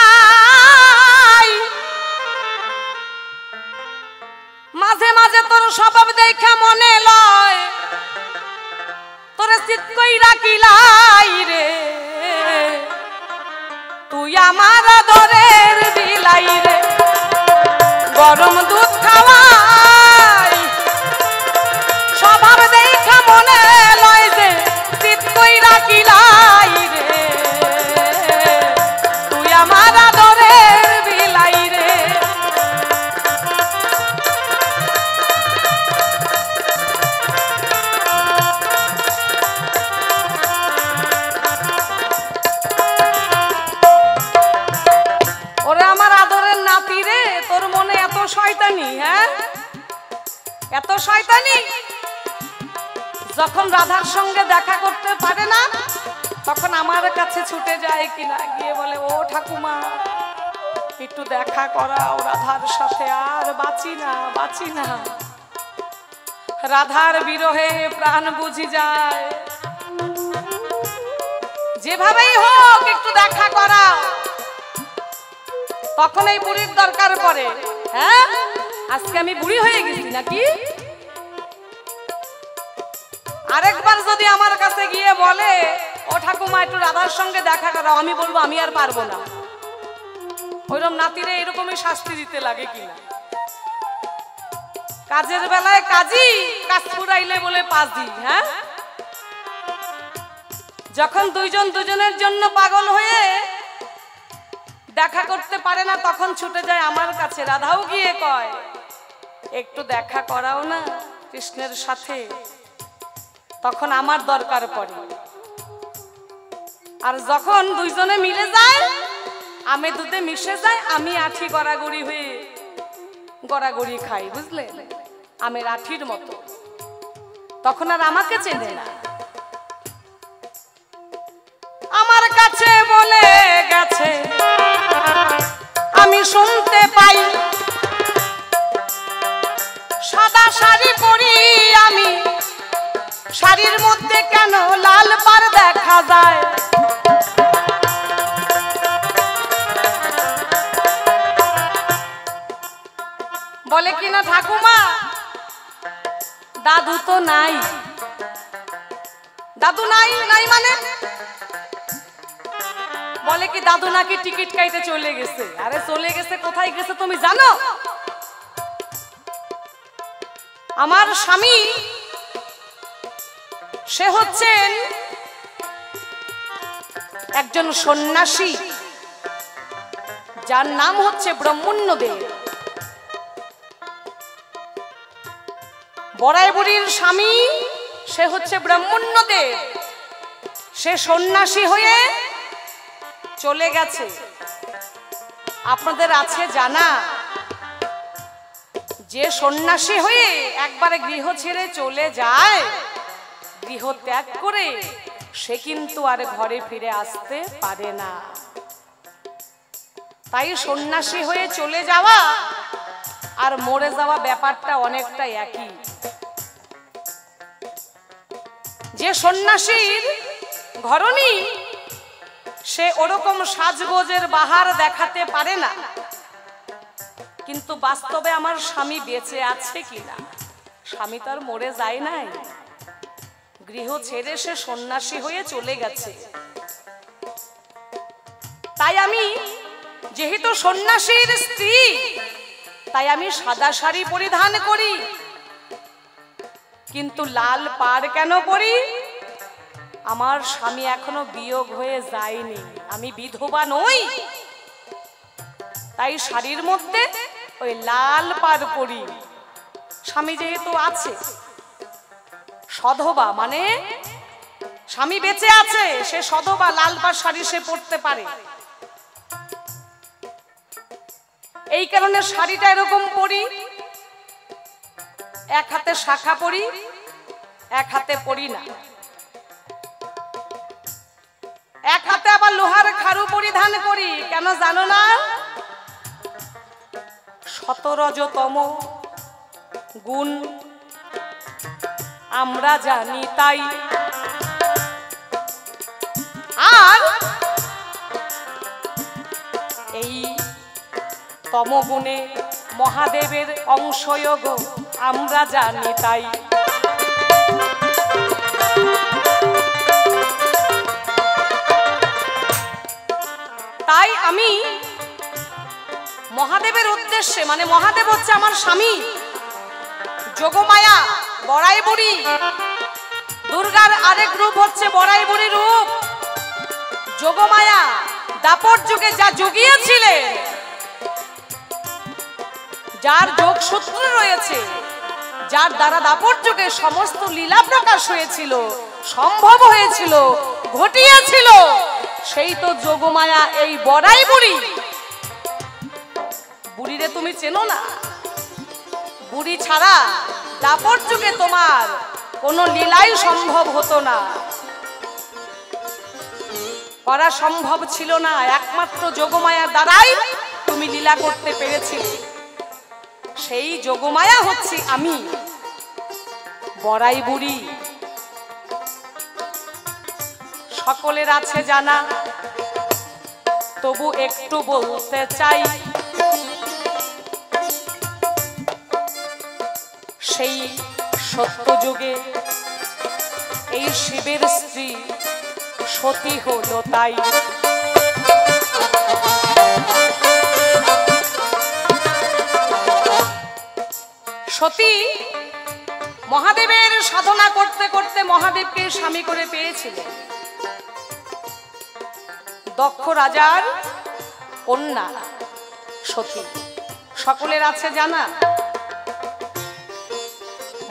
মাঝে মাঝে তোর স্বভাব দেখা মনে লয়, তোরে চিত কইরা কিলাই রে, তুই আমার আদরের বিলাই রে, গরম দুধ খাওয়াই স্বভাব দেখা মনে লয় যে চিত কইরা কিলাই রে তুই আমার আদরের বিলাই রে ওরে আমার আদরের নাতি রে তোর মনে এত শয়তানি হ্যাঁ এত শয়তানি যখন রাধার সঙ্গে দেখা করতে পারে না তখন আমার কাছে ছুটে যায় কিনা গিয়ে বলে ও ঠাকুমা একটু দেখা করাও রাধার সাথে আর বাঁচি না রাধার বিরহে প্রাণ বুঝি যায় যেভাবেই হোক একটু দেখা করাও তখন এই বুড়ির দরকার পড়ে হ্যাঁ আজকে আমি বুড়ি হয়ে গেছি নাকি আরেকবার যদি আমার কাছে গিয়ে বলে ও ঠাকুমা একটু রাধার সঙ্গে দেখা করাও আমি বলবো আমি আর পারবো না ওইরকম নাতিরে এরকমই শাস্তি দিতে লাগে কিনা কাজের বেলায় কাজী কাজ পুরাইলে বলে পাজি হ্যাঁ যখন দুইজন দুজনের জন্য পাগল হয়ে দেখা করতে পারে না তখন ছুটে যায় আমার কাছে রাধাও গিয়ে কয় একটু দেখা করাও না কৃষ্ণের সাথে তখন আমার দরকার পড়ে আর যখন দুইজনে মিলে যায় আমি দুধে মিশে যায় আমি আঠি গড়াগড়ি হয়ে গড়াগড়ি খাই বুঝলে আমের আঠির মতো তখন আর আমাকে চেনে না আমার কাছে বলে গেছে আমি শুনতে পাই সাদা শাড়ি পরি আমি শাড়ির মধ্যে কেন লাল পাড় দেখা যায় বলে কিনা ঠাকুমা দাদু তো নাই দাদু নাই মানে বলে কি দাদু নাকি টিকিট কাইতে চলে গেছে আরে চলে গেছে কোথায় গেছে তুমি জানো আমার স্বামী সে হচ্ছেন একজন সন্ন্যাসী যার নাম হচ্ছে ব্রহ্মণ্যদেব বড়াই বুড়ির স্বামী সে হচ্ছে ব্রহ্মণ্যদেব সে সন্ন্যাসী হয়ে চলে গেছে আপনাদের আছে জানা যে সন্ন্যাসী হয়ে একবারে গৃহ ছেড়ে চলে যায় গৃহ ত্যাগ করে সে কিন্তু আর ঘরে ফিরে আসতে পারে না তাই সন্ন্যাসী হয়ে চলে যাওয়া আর মরে যাওয়া ব্যাপারটা অনেকটা একই যে সন্ন্যাসীর ঘরণী সে ওরকম সাজগোজের বাহার দেখাতে পারে না কিন্তু বাস্তবে আমার স্বামী বেঁচে আছে কিনা স্বামী তার মরে যায় নাই গৃহ ছেড়ে সে সন্ন্যাসী হয়ে চলে গেছে তাই আমি যেহেতু সন্ন্যাসীর স্ত্রী তাই আমি সাদা শাড়ি পরিধান করি কিন্তু লাল পাড় কেন পরি আমার স্বামী এখনো বিয়োগ হয়ে যায়নি আমি বিধবা নই তাই শাড়ির মধ্যে ওই লাল পাড় পরি স্বামী যেহেতু আছে সধবা মানে স্বামী বেঁচে আছে সে সধবা লাল পাড় শাড়ি সে পরতে পারে এই কারণে শাড়িটা এরকম পরি এক হাতে শাখা পরি এক হাতে পরি না এক হাতে আবার লোহার খারু পরিধান করি কেন জানো না 17তম গুণ আমরা জানি তাই আর এই তমগুণে মহাদেবের অংশয়োগ আমরা জানি তাই তাই আমি মহাদেবের উদ্দেশ্যে, মানে মহাদেব হচ্ছে আমার স্বামী, যোগমায়া বড়াই বুড়ি, দুর্গার আরেক রূপ হচ্ছে বড়াই বুড়ি রূপ। যোগমায়া দাপর যুগে যা জুগিয়েছিলেন, যার যোগসূত্র রয়েছে, যার দ্বারা দাপর যুগে সমস্ত লীলা প্রকাশ হয়েছিল, সম্ভব হয়েছিল, ঘটিয়েছিল, সেই তো যোগমায়া এই বড়াই বুড়ি। বুড়িরে তুমি চেনো না? বুড়ি ছাড়া দাপর যুগে তোমার কোনো লীলাই সম্ভব হতো না, করা সম্ভব ছিল না। একমাত্র যোগমায়ার দ্বারাই তুমি লীলা করতে পেরেছিলে। সেই যোগমায়া হচ্ছি আমি, বড়াই বুড়ি। সকলের আছে জানা, তবু একটু বলতে চাই। সেই সত্যযুগে এই শিবের স্ত্রী সতী হলো তাই। সতী মহাদেবের সাধনা করতে করতে মহাদেবকে স্বামী করে পেয়েছিলেন। দক্ষ রাজার কন্যা সতী, সকলের আছে জানা।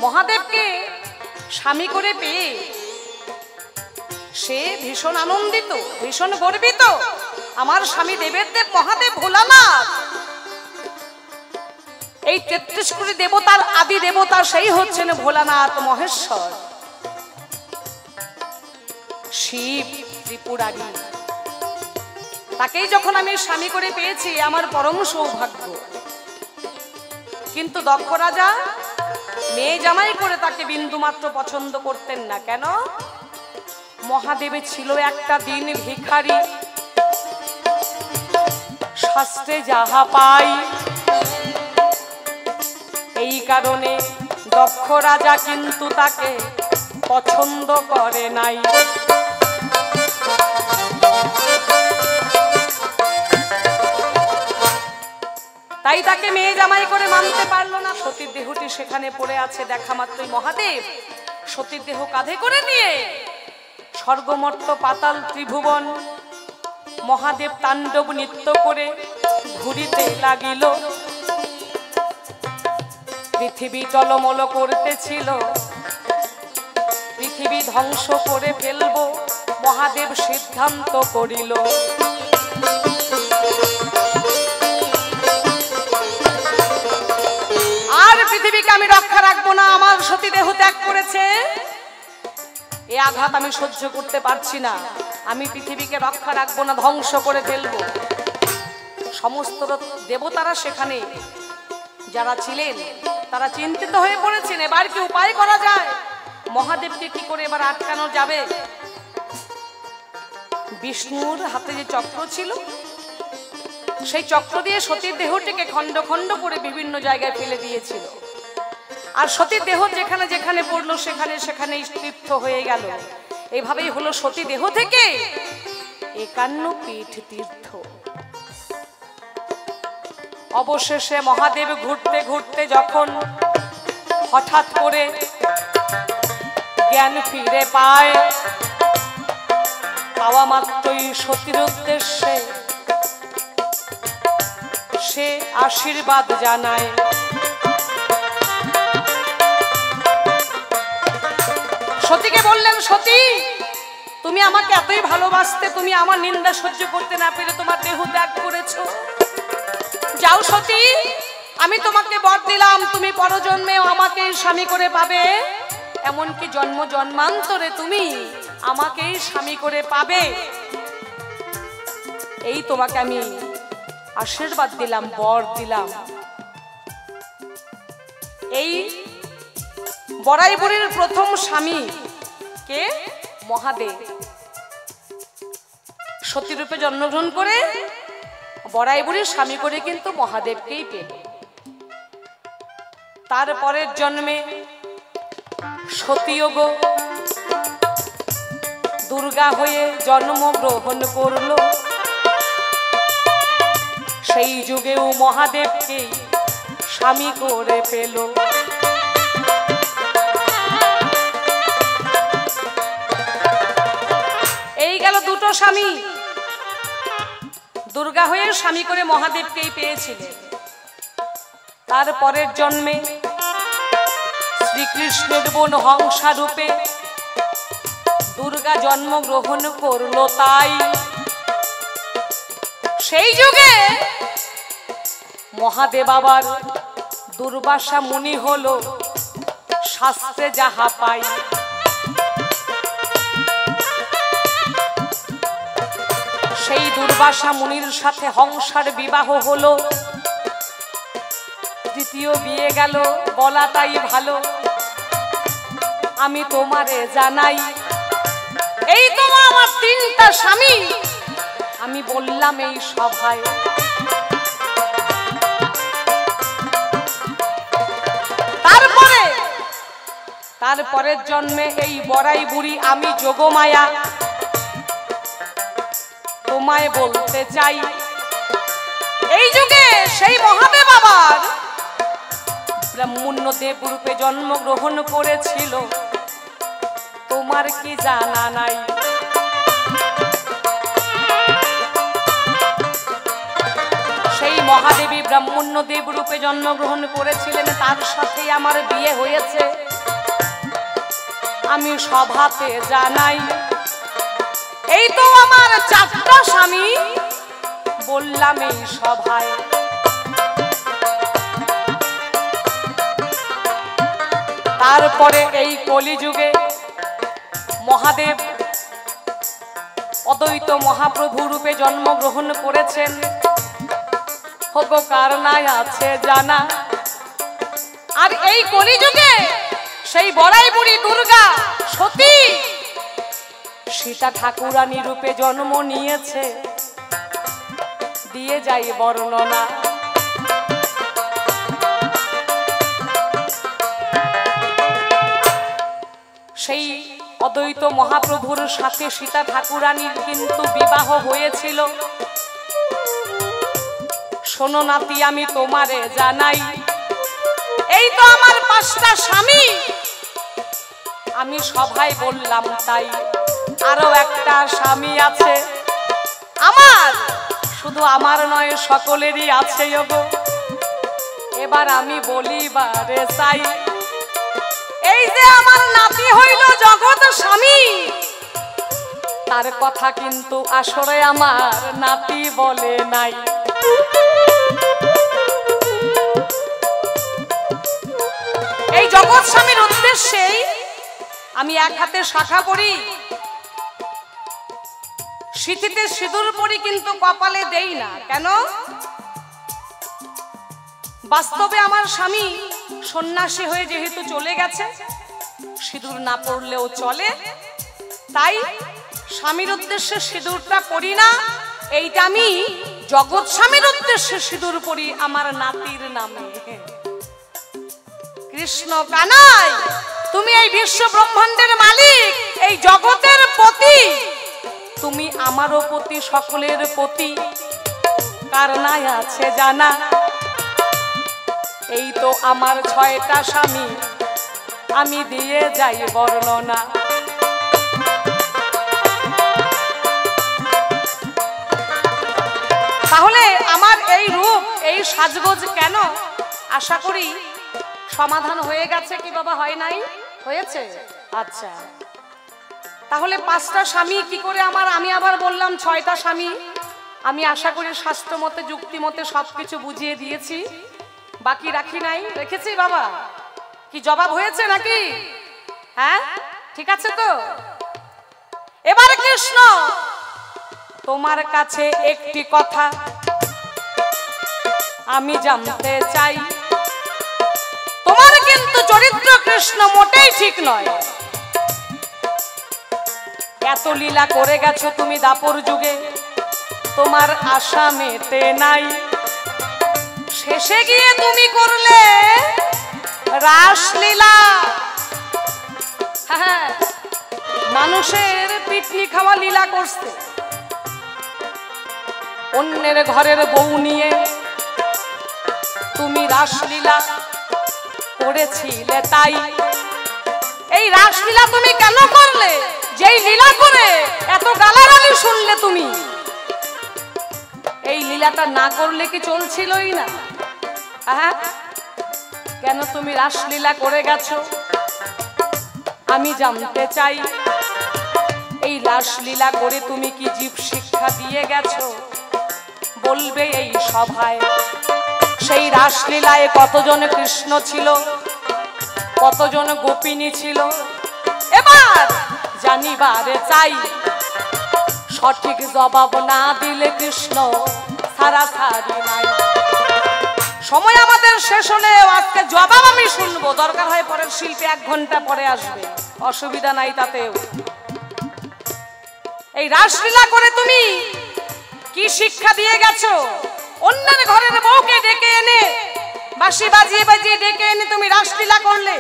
মহাদেবকে স্বামী করে পেয়ে সে ভীষণ আনন্দিত, ভীষণ গর্বিত। আমার স্বামী দেবের দেব মহাদেব ভোলানাথ, এই ৩৩ কোটি দেবতার আদি দেবতা সেই হচ্ছেন ভোলানাথ মহেশ্বর, শিব ত্রিপুরারি। তাকেই যখন আমি স্বামী করে পেয়েছি, আমার পরম সৌভাগ্য। কিন্তু দক্ষ রাজা মেয়ে জামাই করে তাকে বিন্দুমাত্র পছন্দ করতেন না। কেন? মহাদেবে ছিল একটা দিন ভিখারি, শাস্ত্রে যাহা পাই। এই কারণে দক্ষ রাজা কিন্তু তাকে পছন্দ করে নাই। তাই তাকে মেয়ে জামাই করে মানতে পারলো না। সতীর দেহটি সেখানে পড়ে আছে, দেখা মাত্রই মহাদেব সতীর দেহ কাঁধে করে নিয়ে স্বর্গমর্ত পাতাল ত্রিভুবন মহাদেব তাণ্ডব নৃত্য করে ঘুরিতে লাগিল। পৃথিবী টলমল করতেছিল, পৃথিবী ধ্বংস করে ফেলবো মহাদেব সিদ্ধান্ত করিল। আর পৃথিবীকে আমি রক্ষা রাখবো না, আমার সতী দেহ ত্যাগ করেছে, এ আঘাত আমি সহ্য করতে পারছি না। আমি পৃথিবীকে রক্ষা রাখবো না, ধ্বংস করে ফেলবো। সমস্ত দেবতারা সেখানে যারা ছিলেন তারা চিন্তিত হয়ে পড়েছেন, এবার কি উপায় করা যায়? মহাদেবকে কি করে এবার আটকানো যাবে? বিষ্ণুর হাতে যে চক্র ছিল, সেই চক্র দিয়ে সতীর দেহটিকে খণ্ড খণ্ড করে বিভিন্ন জায়গায় ফেলে দিয়েছিল। আর সতীর দেহ যেখানে যেখানে পড়লো সেখানে সেখানে তীর্থ হয়ে গেল। এইভাবেই হলো সতী দেহ থেকে 51 পীঠ তীর্থ। অবশেষে মহাদেব ঘুরতে ঘুরতে যখন হঠাৎ করে জ্ঞান ফিরে পায়, পাওয়া মাত্রই সতীর উদ্দেশ্যে সে আশীর্বাদ জানায়। সতীকে বললেন, সতী তুমি আমাকে এতই ভালোবাসতে, তুমি আমার নিন্দা সহ্য করতে না পেরে তোমার দেহ ত্যাগ করেছো। যাও সতী, আমি তোমাকে বর দিলাম, তুমি পরজন্মেও আমাকে স্বামী করে পাবে, এমনকি জন্ম জন্মান্তরে তুমি আমাকেই স্বামী করে পাবে। এই তোমাকে আমি আশীর্বাদ দিলাম, বর দিলাম। এই বড়াই বুড়ির প্রথম স্বামী কে? মহাদেব। সতী রূপে জন্মগ্রহণ করে বড়াই বুড়ির স্বামী করে কিন্তু মহাদেবকেই পেল। তারপরের জন্মে সতীয়োগ দুর্গা হয়ে জন্মগ্রহণ করল। সেই যুগেও মহাদেবকে স্বামী করে পেল। এই গেল দুটো স্বামী, দুর্গা হয়ে স্বামী করে মহাদেবকেই পেয়েছিলেন। তারপরের জন্মে শ্রীকৃষ্ণের বোন হংসা রূপে দুর্গা জন্মগ্রহণ করলো। তাই সেই যুগে মহাদেব আবার দুর্বাসা মুনি হলো শাস্ত্রে যাহা পাই। সেই দুর্বাসা মুনির সাথে হংসার বিবাহ হলো। দ্বিতীয় বিয়ে গেল, বলাটাই ভালো। আমি তোমারে জানাই, এই তো আমার তিনটা স্বামী, আমি বললাম এই সভায়। তারপরের জন্মে এই বড়াই বুড়ি আমি যোগমায়া তোমায় বলতে চাই। এই যুগে সেই মহাদেব আবার ব্রহ্মণ্যদেব রূপে জন্মগ্রহণ করেছিল, তোমার কি জানা নাই? সেই মহাদেবী ব্রহ্মণ্যদেব রূপে জন্মগ্রহণ করেছিলেন, তার সাথেই আমার বিয়ে হয়েছে, আমি সভাতে জানাই। এই তো আমার চারটা স্বামী, বললাম এই সভায়। তারপরে এই কলিযুগে মহাদেব অদ্বৈত মহাপ্রভু রূপে জন্মগ্রহণ করেছেন, হোক কার নাই আছে জানা। আর এই কলিযুগে সেই বড়াই বুড়ি দুর্গা সতী সীতা ঠাকুরানী রূপে জন্ম নিয়েছে, দিয়ে যাই বর্ণনা। সেই অদ্বৈত মহাপ্রভুর সাথে সীতা ঠাকুরানীর কিন্তু বিবাহ হয়েছিল। শোনো নাতি আমি তোমারে জানাই, এই তো আমার পাঁচটা স্বামী, আমি সবাই বললাম তাই। আরো একটা স্বামী আছে আমার, শুধু আমার নয় সকলেরই আছে গো। এবার আমি বলিবারে চাই, এই যে আমার নাতি হইল জগৎ স্বামী, তার কথা কিন্তু আসলে আমার নাতি বলে নাই। এই জগৎ স্বামীর উদ্দেশ্যেই আমি এক হাতে শাখা পরি, সিঁথিতে সিঁদুর পরি, কিন্তু কপালে দেই না। কেন? বাস্তবে আমার স্বামী সন্ন্যাসী হয়ে যেহেতু চলে গেছে, সিঁদুর না পড়লেও চলে, তাই স্বামীর উদ্দেশ্যে সিঁদুরটা পরি না। এইটা আমি জগৎ স্বামীর উদ্দেশ্যে সিঁদুর পরি আমার নাতির নামে। কৃষ্ণ কানাই, তুমি এই বিশ্ব ব্রহ্মাণ্ডের মালিক, এই জগতের পতি, তুমি আমারও পতি, সকলের পতি, কার নাই আছে জানা। এই তো আমার 6টা স্বামী, আমি দিয়ে যাই বর্ণনা। তাহলে আমার এই রূপ, এই সাজগোজ কেন? আশা করি সমাধান হয়ে গেছে কি বাবা? হয় নাই? হয়েছে? আচ্ছা, তাহলে 5টা স্বামী কি করে আমার? আমি আবার বললাম 6টা স্বামী। আমি আশা করি শাস্ত্র মতে যুক্তি মতে সবকিছু বুঝিয়ে দিয়েছি, বাকি রাখি নাই। রেখেছি বাবা? কি জবাব হয়েছে নাকি? হ্যাঁ, ঠিক আছে তো? এবার কৃষ্ণ তোমার কাছে একটি কথা আমি জানতে চাই। তোমার কিন্তু চরিত্র কৃষ্ণ মোটেই ঠিক নয়। এত লীলা করে গেছো তুমি দাপর যুগে, তোমার আশা মেটে নাই। শেষে গিয়ে তুমি করলে রাসলীলা। হ্যাঁ, মানুষের পিটনি খাওয়া লীলা করছে, অন্যের ঘরের বউ নিয়ে তুমি রাসলীলা করেছিলে তাই। এই রাসলীলা তুমি কেন করলে? যেই লীলা করে এত গালাগালি শুনলে তুমি, এই লীলাটা না করলে কি চলছিলই না? হ্যাঁ, কেন তুমি রাসলীলা করে গেছো? আমি জানতে চাই এই রাসলীলা করে তুমি কি জীব শিক্ষা দিয়ে গেছো? বলবে এই সভায়। সেই রাসলীলায় কতজন কৃষ্ণ ছিল, কতজন গোপিনী ছিল, এবার জানিবারে চাই। সঠিক জবাব না দিলে কৃষ্ণ সারাসারি নাই। সময় আমাদের শেষ হলে আজকে জবাব আমি শুনবো, দরকার হয় পরের শিল্পী 1 ঘন্টা পরে আসবে, অসুবিধা নাই তাতেও। এই রাসলীলা করে তুমি কি শিক্ষা দিয়ে গেছো? অন্যের ঘরের বউকে ডেকে এনে, বাঁশি বাজিয়ে বাজিয়ে ডেকে এনে তুমি রাসলীলা করলে।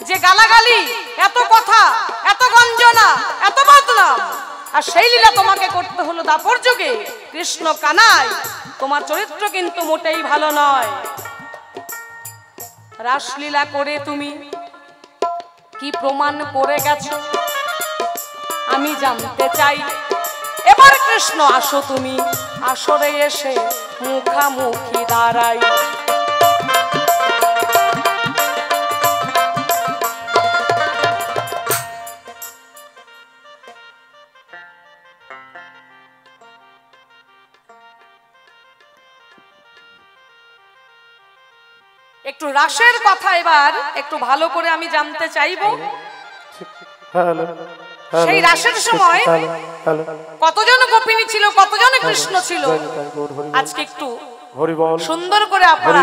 যে গালাগালি, এত কথা, এত গঞ্জনা, এত বদনাম, আর সেই লীলা তোমাকে করতে হলো দাপর যুগে। কৃষ্ণ কানাই, তোমার চরিত্র কিন্তু মোটেই ভালো নয়। রাসলীলা করে তুমি কি প্রমাণ করে গেছো? আমি জানতে চাই। এবার কৃষ্ণ আসো তুমি, আসরে এসে মুখামুখি দাঁড়াই। একটু রাসের কথা এবার একটু ভালো করে আমি জানতে চাইবো। সেই রাসের সময় কতজন গোপিনী ছিল, কতজন কৃষ্ণ ছিল, আজকে একটু সুন্দর করে আপনারা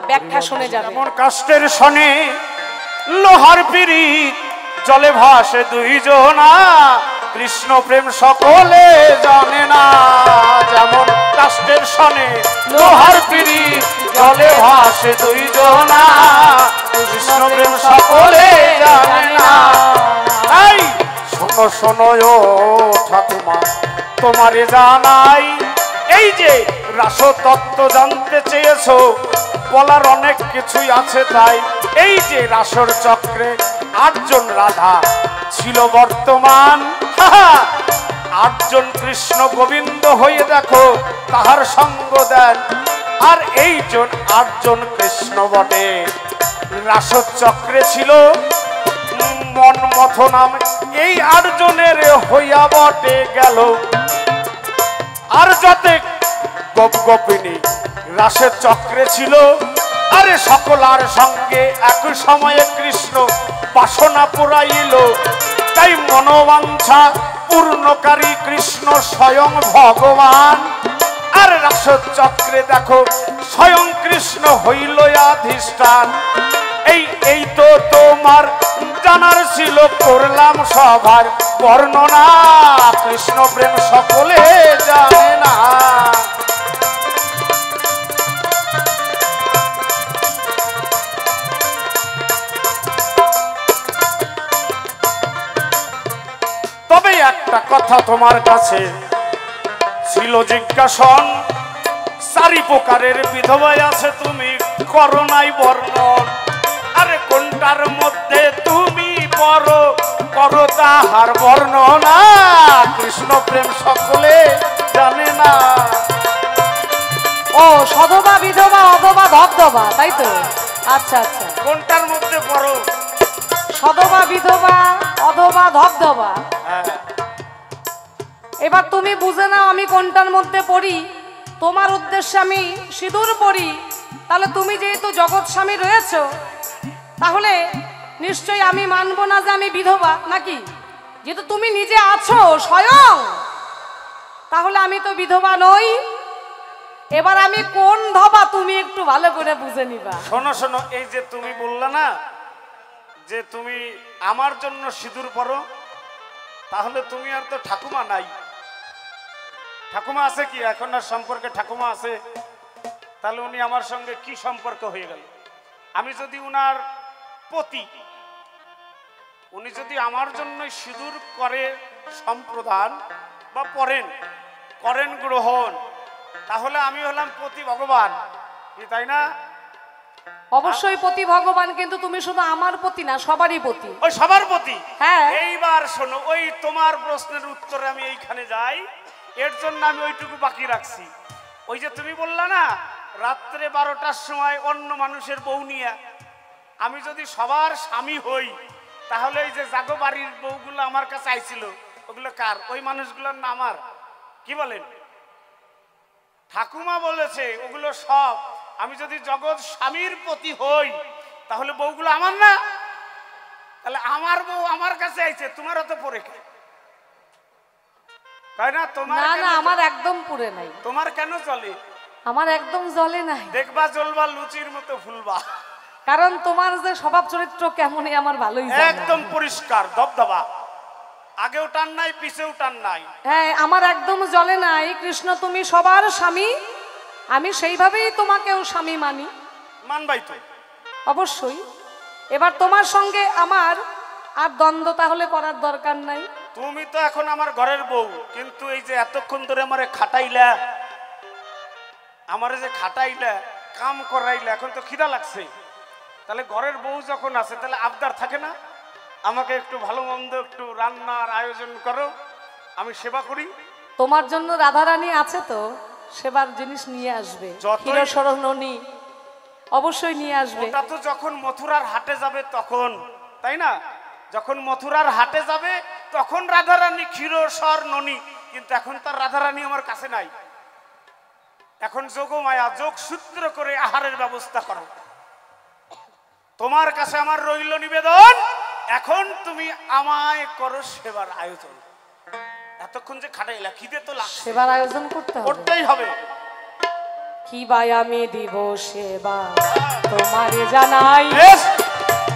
ব্যাখ্যা শুনে যাবেন। এমন কাষ্টের সনে লোহার পিরিত, জলে ভাসে দুইজনা, কৃষ্ণ প্রেম সকলে জানে না। যেমন কাষ্টের সনে লোহার পিরিত, জলে ভাসে দুইজনা, কৃষ্ণ প্রেম সকলে জানে না। এই শোনো শোনো ও ঠাকুমা, তোমারে জানাই, এই যে রাস তত্ত্ব জানতে চেয়েছো, বলার অনেক কিছুই আছে তাই। এই যে রাসর চক্রে 8 জন রাধা ছিল বর্তমান, 8 জন কৃষ্ণ গোবিন্দ হয়ে দেখো তাহার সঙ্গ দেন। আর এই 8 জন কৃষ্ণ বটে রাসর চক্রে ছিল মনমথ নাম। এই 8 জনের হইয়া বটে গেল। আর যাতে গোপিনী রাসের চক্রে ছিল, আরে সকলার সঙ্গে এক সময়ে কৃষ্ণ বাসনা পুরাইল। তাই মনোবাঞ্ছা পূর্ণকারী কৃষ্ণ স্বয়ং ভগবান। আর রাসের চক্রে দেখো স্বয়ং কৃষ্ণ হইল অধিষ্ঠান। এই তো তোমার জানার ছিল, করলাম সবার বর্ণনা, কৃষ্ণ প্রেম সকলে জানে না। তবে একটা কথা তোমার কাছে ছিল জিজ্ঞাসন, 4 প্রকারের বিধবা আছে, তুমি করো নাই বর্ণন। আরে কোনটার মধ্যে তুমি করো তাহার বর্ণনা, কৃষ্ণ প্রেম সকলে জানে না। ও সধবা, বিধবা, অধবা, ধবধবা, তাই তো? আচ্ছা আচ্ছা, কোনটার মধ্যে পড়ো? সধবা, বিধবা, অধবা, ধবধবা। এবার তুমি বুঝে নাও আমি কোনটার মধ্যে পড়ি। তোমার উদ্দেশ্যে আমি সিঁদুর পড়ি, তাহলে তুমি যেহেতু জগৎ স্বামী রয়েছো, তাহলে নিশ্চয়ই আমি মানবো না যে আমি বিধবা, নাকি? যেহেতু তুমি নিজে আছো স্বয়ং, তাহলে আমি তো বিধবা নই। এবার আমি কোন ধবা তুমি একটু ভালো করে বুঝে নিবা। শোনো শোনো, এই যে তুমি বললা না যে তুমি আমার জন্য সিঁদুর পরো, তাহলে তুমি আর তো ঠাকুমা নাই। ঠাকুমা আছে কি এখন? আর সম্পর্কে ঠাকুমা আছে, তাহলে উনি আমার সঙ্গে কি সম্পর্ক হয়ে গেল? আমি যদি উনার পতি, উনি যদি আমার জন্য সিঁদুর করে সম্প্রদান বা করেন গ্রহণ, তাহলে আমি হলাম পতি ভগবান, কি তাই না? অবশ্যই পতি ভগবান, কিন্তু তুমি শুধু আমার প্রতি না, সবারই প্রতি। ওই সবার প্রতি। হ্যাঁ। এইবার শোনো, ওই তোমার প্রশ্নের উত্তরে আমি এইখানে যাই, এর জন্য আমি ওইটুকু বাকি রাখছি। ওই যে তুমি বললা না রাত্রে 12টার সময় অন্য মানুষের বউ নিয়ে, আমি যদি সবার স্বামী হই তাহলে এই যে জাগো বাড়ির বউগুলো আমার কাছে আইছিল ওগুলো কার? ওই মানুষগুলোর না আমার? কি বলেন? ঠাকুমা বলেছে ওগুলো সব। আমি যদি জগৎ স্বামীর প্রতি হই তাহলে বউগুলো আমার না? তাহলে আমার বউ আমার কাছে আইছে, তোমারও তো পরে কে? তাই না? তোমার না না, আমার একদম পুরে নাই। তোমার কেন চলে? আমার একদম জ্বলে নাই। দেখবা জ্বলবা লুচির মতো ফুলবা। কারণ তোমার যে স্বভাব চরিত্র কেমনই আমার ভালোই জানা। একদম পরিষ্কার দবদবা, আগেও টান নাই পিছেও টান নাই। হ্যাঁ, আমার একদম জ্বলে নাই। কৃষ্ণ তুমি সবার স্বামী, আমি সেইভাবেই তোমাকেও স্বামী মানি। মানবাই তো অবশ্যই। এবার তোমার সঙ্গে আমার আর দ্বন্দ্ব তাহলে করার দরকার নাই। তুমি তো এখন আমার ঘরের বউ, কিন্তু এই যে এতক্ষণ ধরে আমারে খাটাইলা, আমারে যে খাটাইলা, কাম করাইলা, এখন তো খিদা লাগছে। তাহলে ঘরের বউ যখন আছে তাহলে আবদার থাকে না, আমাকে একটু ভালো মন্দ একটু রান্নার আয়োজন করো, আমি সেবা করি। তোমার জন্য রাধারানী আছে তো, সেবার জিনিস নিয়ে আসবে। ক্ষীরসরণী অবশ্যই নিয়ে আসবে। ওটা তো যখন মথুরার হাটে যাবে তখন, তাই না? যখন মথুরার হাটে যাবে তখন রাধারানী ক্ষীরসর ননী, কিন্তু এখন তার রাধারানী আমার কাছে নাই। এখন যোগমায়া যোগ সূত্র করে আহারের ব্যবস্থা করো। তোমার কাছে আমার রইল নিবেদন, এখন তুমি আমায় করো সেবার আয়োজন। এতক্ষণ যে খাটাইলা, খিদে তো লাগছে, সেবার আয়োজন করতেই হবে। কি ভাই আমি দিব সেবা তোমারে জানাই,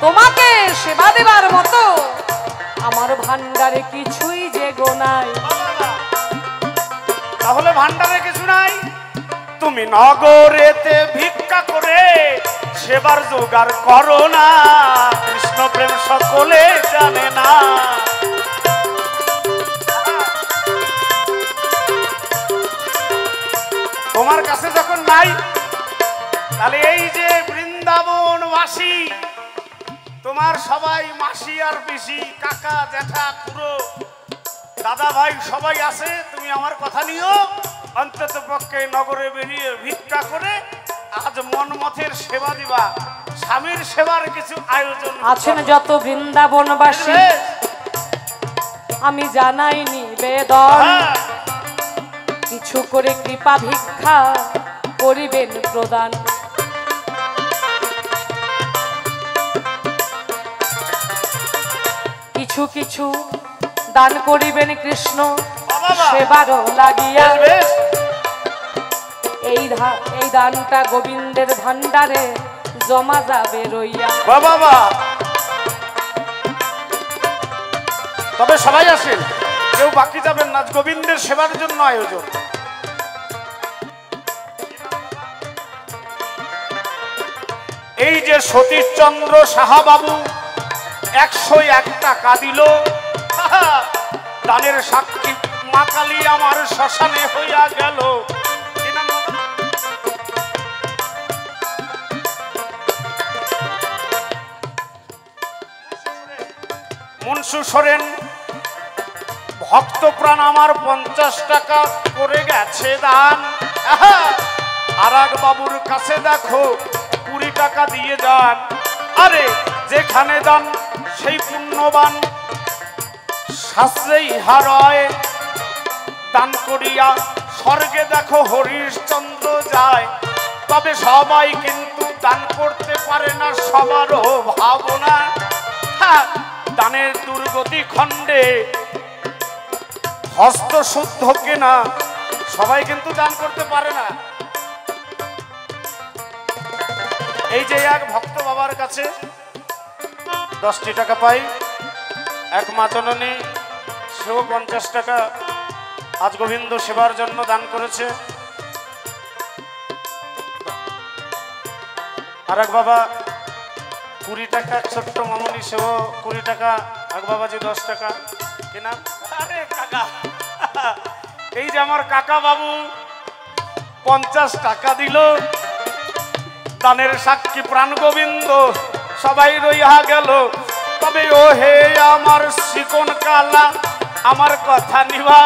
তোমাকে সেবা দেবার মতো আমার ভান্ডারে কিছুই যে গোনাই। তাহলে ভান্ডারে কিছু নাই? তুমি নগরেতে ভিক্ষা করে সেবার জোগাড় করো না, কৃষ্ণ প্রেম সকলে জানে না। তোমার কাছে যখন নাই, তাহলে এই যে বৃন্দাবনবাসী তোমার সবাই মাসি আর পিসি, কাকা জ্যাঠা খুড়ো দাদা ভাই সবাই আছে, তুমি আমার কথা নিও। অন্তত পক্ষে নগরে বেরিয়ে ভিক্ষা করে আজ মনমথের সেবা দিবা, স্বামীর সেবার কিছু আয়োজন আছেন যত বৃন্দাবনবাসী, আমি জানাই নিবেদন, কিছু করে কৃপা ভিক্ষা করিবেন প্রদান। কিছু কিছু দান করিবেন কৃষ্ণ সেবারও লাগিয়া, এই দানটা গোবিন্দের ভান্ডারে জমা যাবে রইয়া। বাবা, তবে সবাই আসেন, কেউ বাকি যাবেন না, গোবিন্দের সেবার জন্য আয়োজন। এই যে সতীশচন্দ্র সাহা বাবু 101 টাকা দিল, দানের সাক্ষী মা কালী আমার শ্মশানে হইয়া গেল। মুনসু সোরেন ভক্ত প্রাণ আমার 50 টাকা করে গেছে দান। আর এক বাবুর কাছে দেখো 20 টাকা দিয়ে যান। আরে যেখানে দান সেই পুণ্যবান, শাস্ত্রে ইহা রয়, দান করিয়া স্বর্গে দেখো হরিশ্চন্দ্র যায়। তবে সবাই কিন্তু দান করতে পারে না, সবারও ভাবনা। দানের দুর্গতি খণ্ডে হস্ত শুদ্ধ কেনা, সবাই কিন্তু দান করতে পারে না। এই যে এক ভক্ত বাবার কাছে 10টি টাকা পাই, এক মা জননী সেও 50 টাকা আজ গোবিন্দ সেবার জন্য দান করেছে। আর এক বাবা 20 টাকা, ছোট্ট মামনি সেও 20 টাকা, এক বাবাজি 10 টাকা। কি নাম? আরে কাকা, এই যে আমার কাকা বাবু 50 টাকা দিল। দানের সাক্ষী প্রাণ গোবিন্দ সবাই রইয়া গেল। তবে ও হে আমার শিকন কালা, আমার কথা নিবা,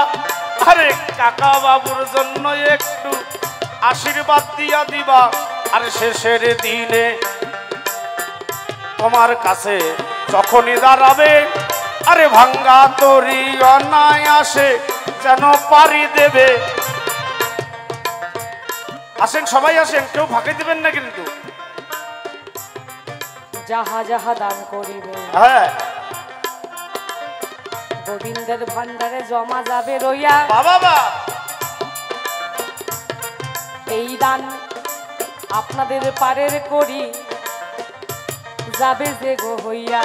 আরে কাকা বাবুর জন্য একটু আশীর্বাদ দিয়া দিবা। আর শেষের দিনে তোমার কাছে যখনই দাঁড়াবে, আরে ভাঙ্গা তরি অনায়াসে যেন পারি দেবে। আসেন সবাই আসেন, কেউ ফাঁকি দিবেন না কিন্তু। যাহা যাহা দান করিবে হ্যাঁ, গোবিন্দের ভান্ডারে জমা যাবে রইয়া। বাবা এই দান আপনাদের পারের করি যাবে যে গো হইয়া।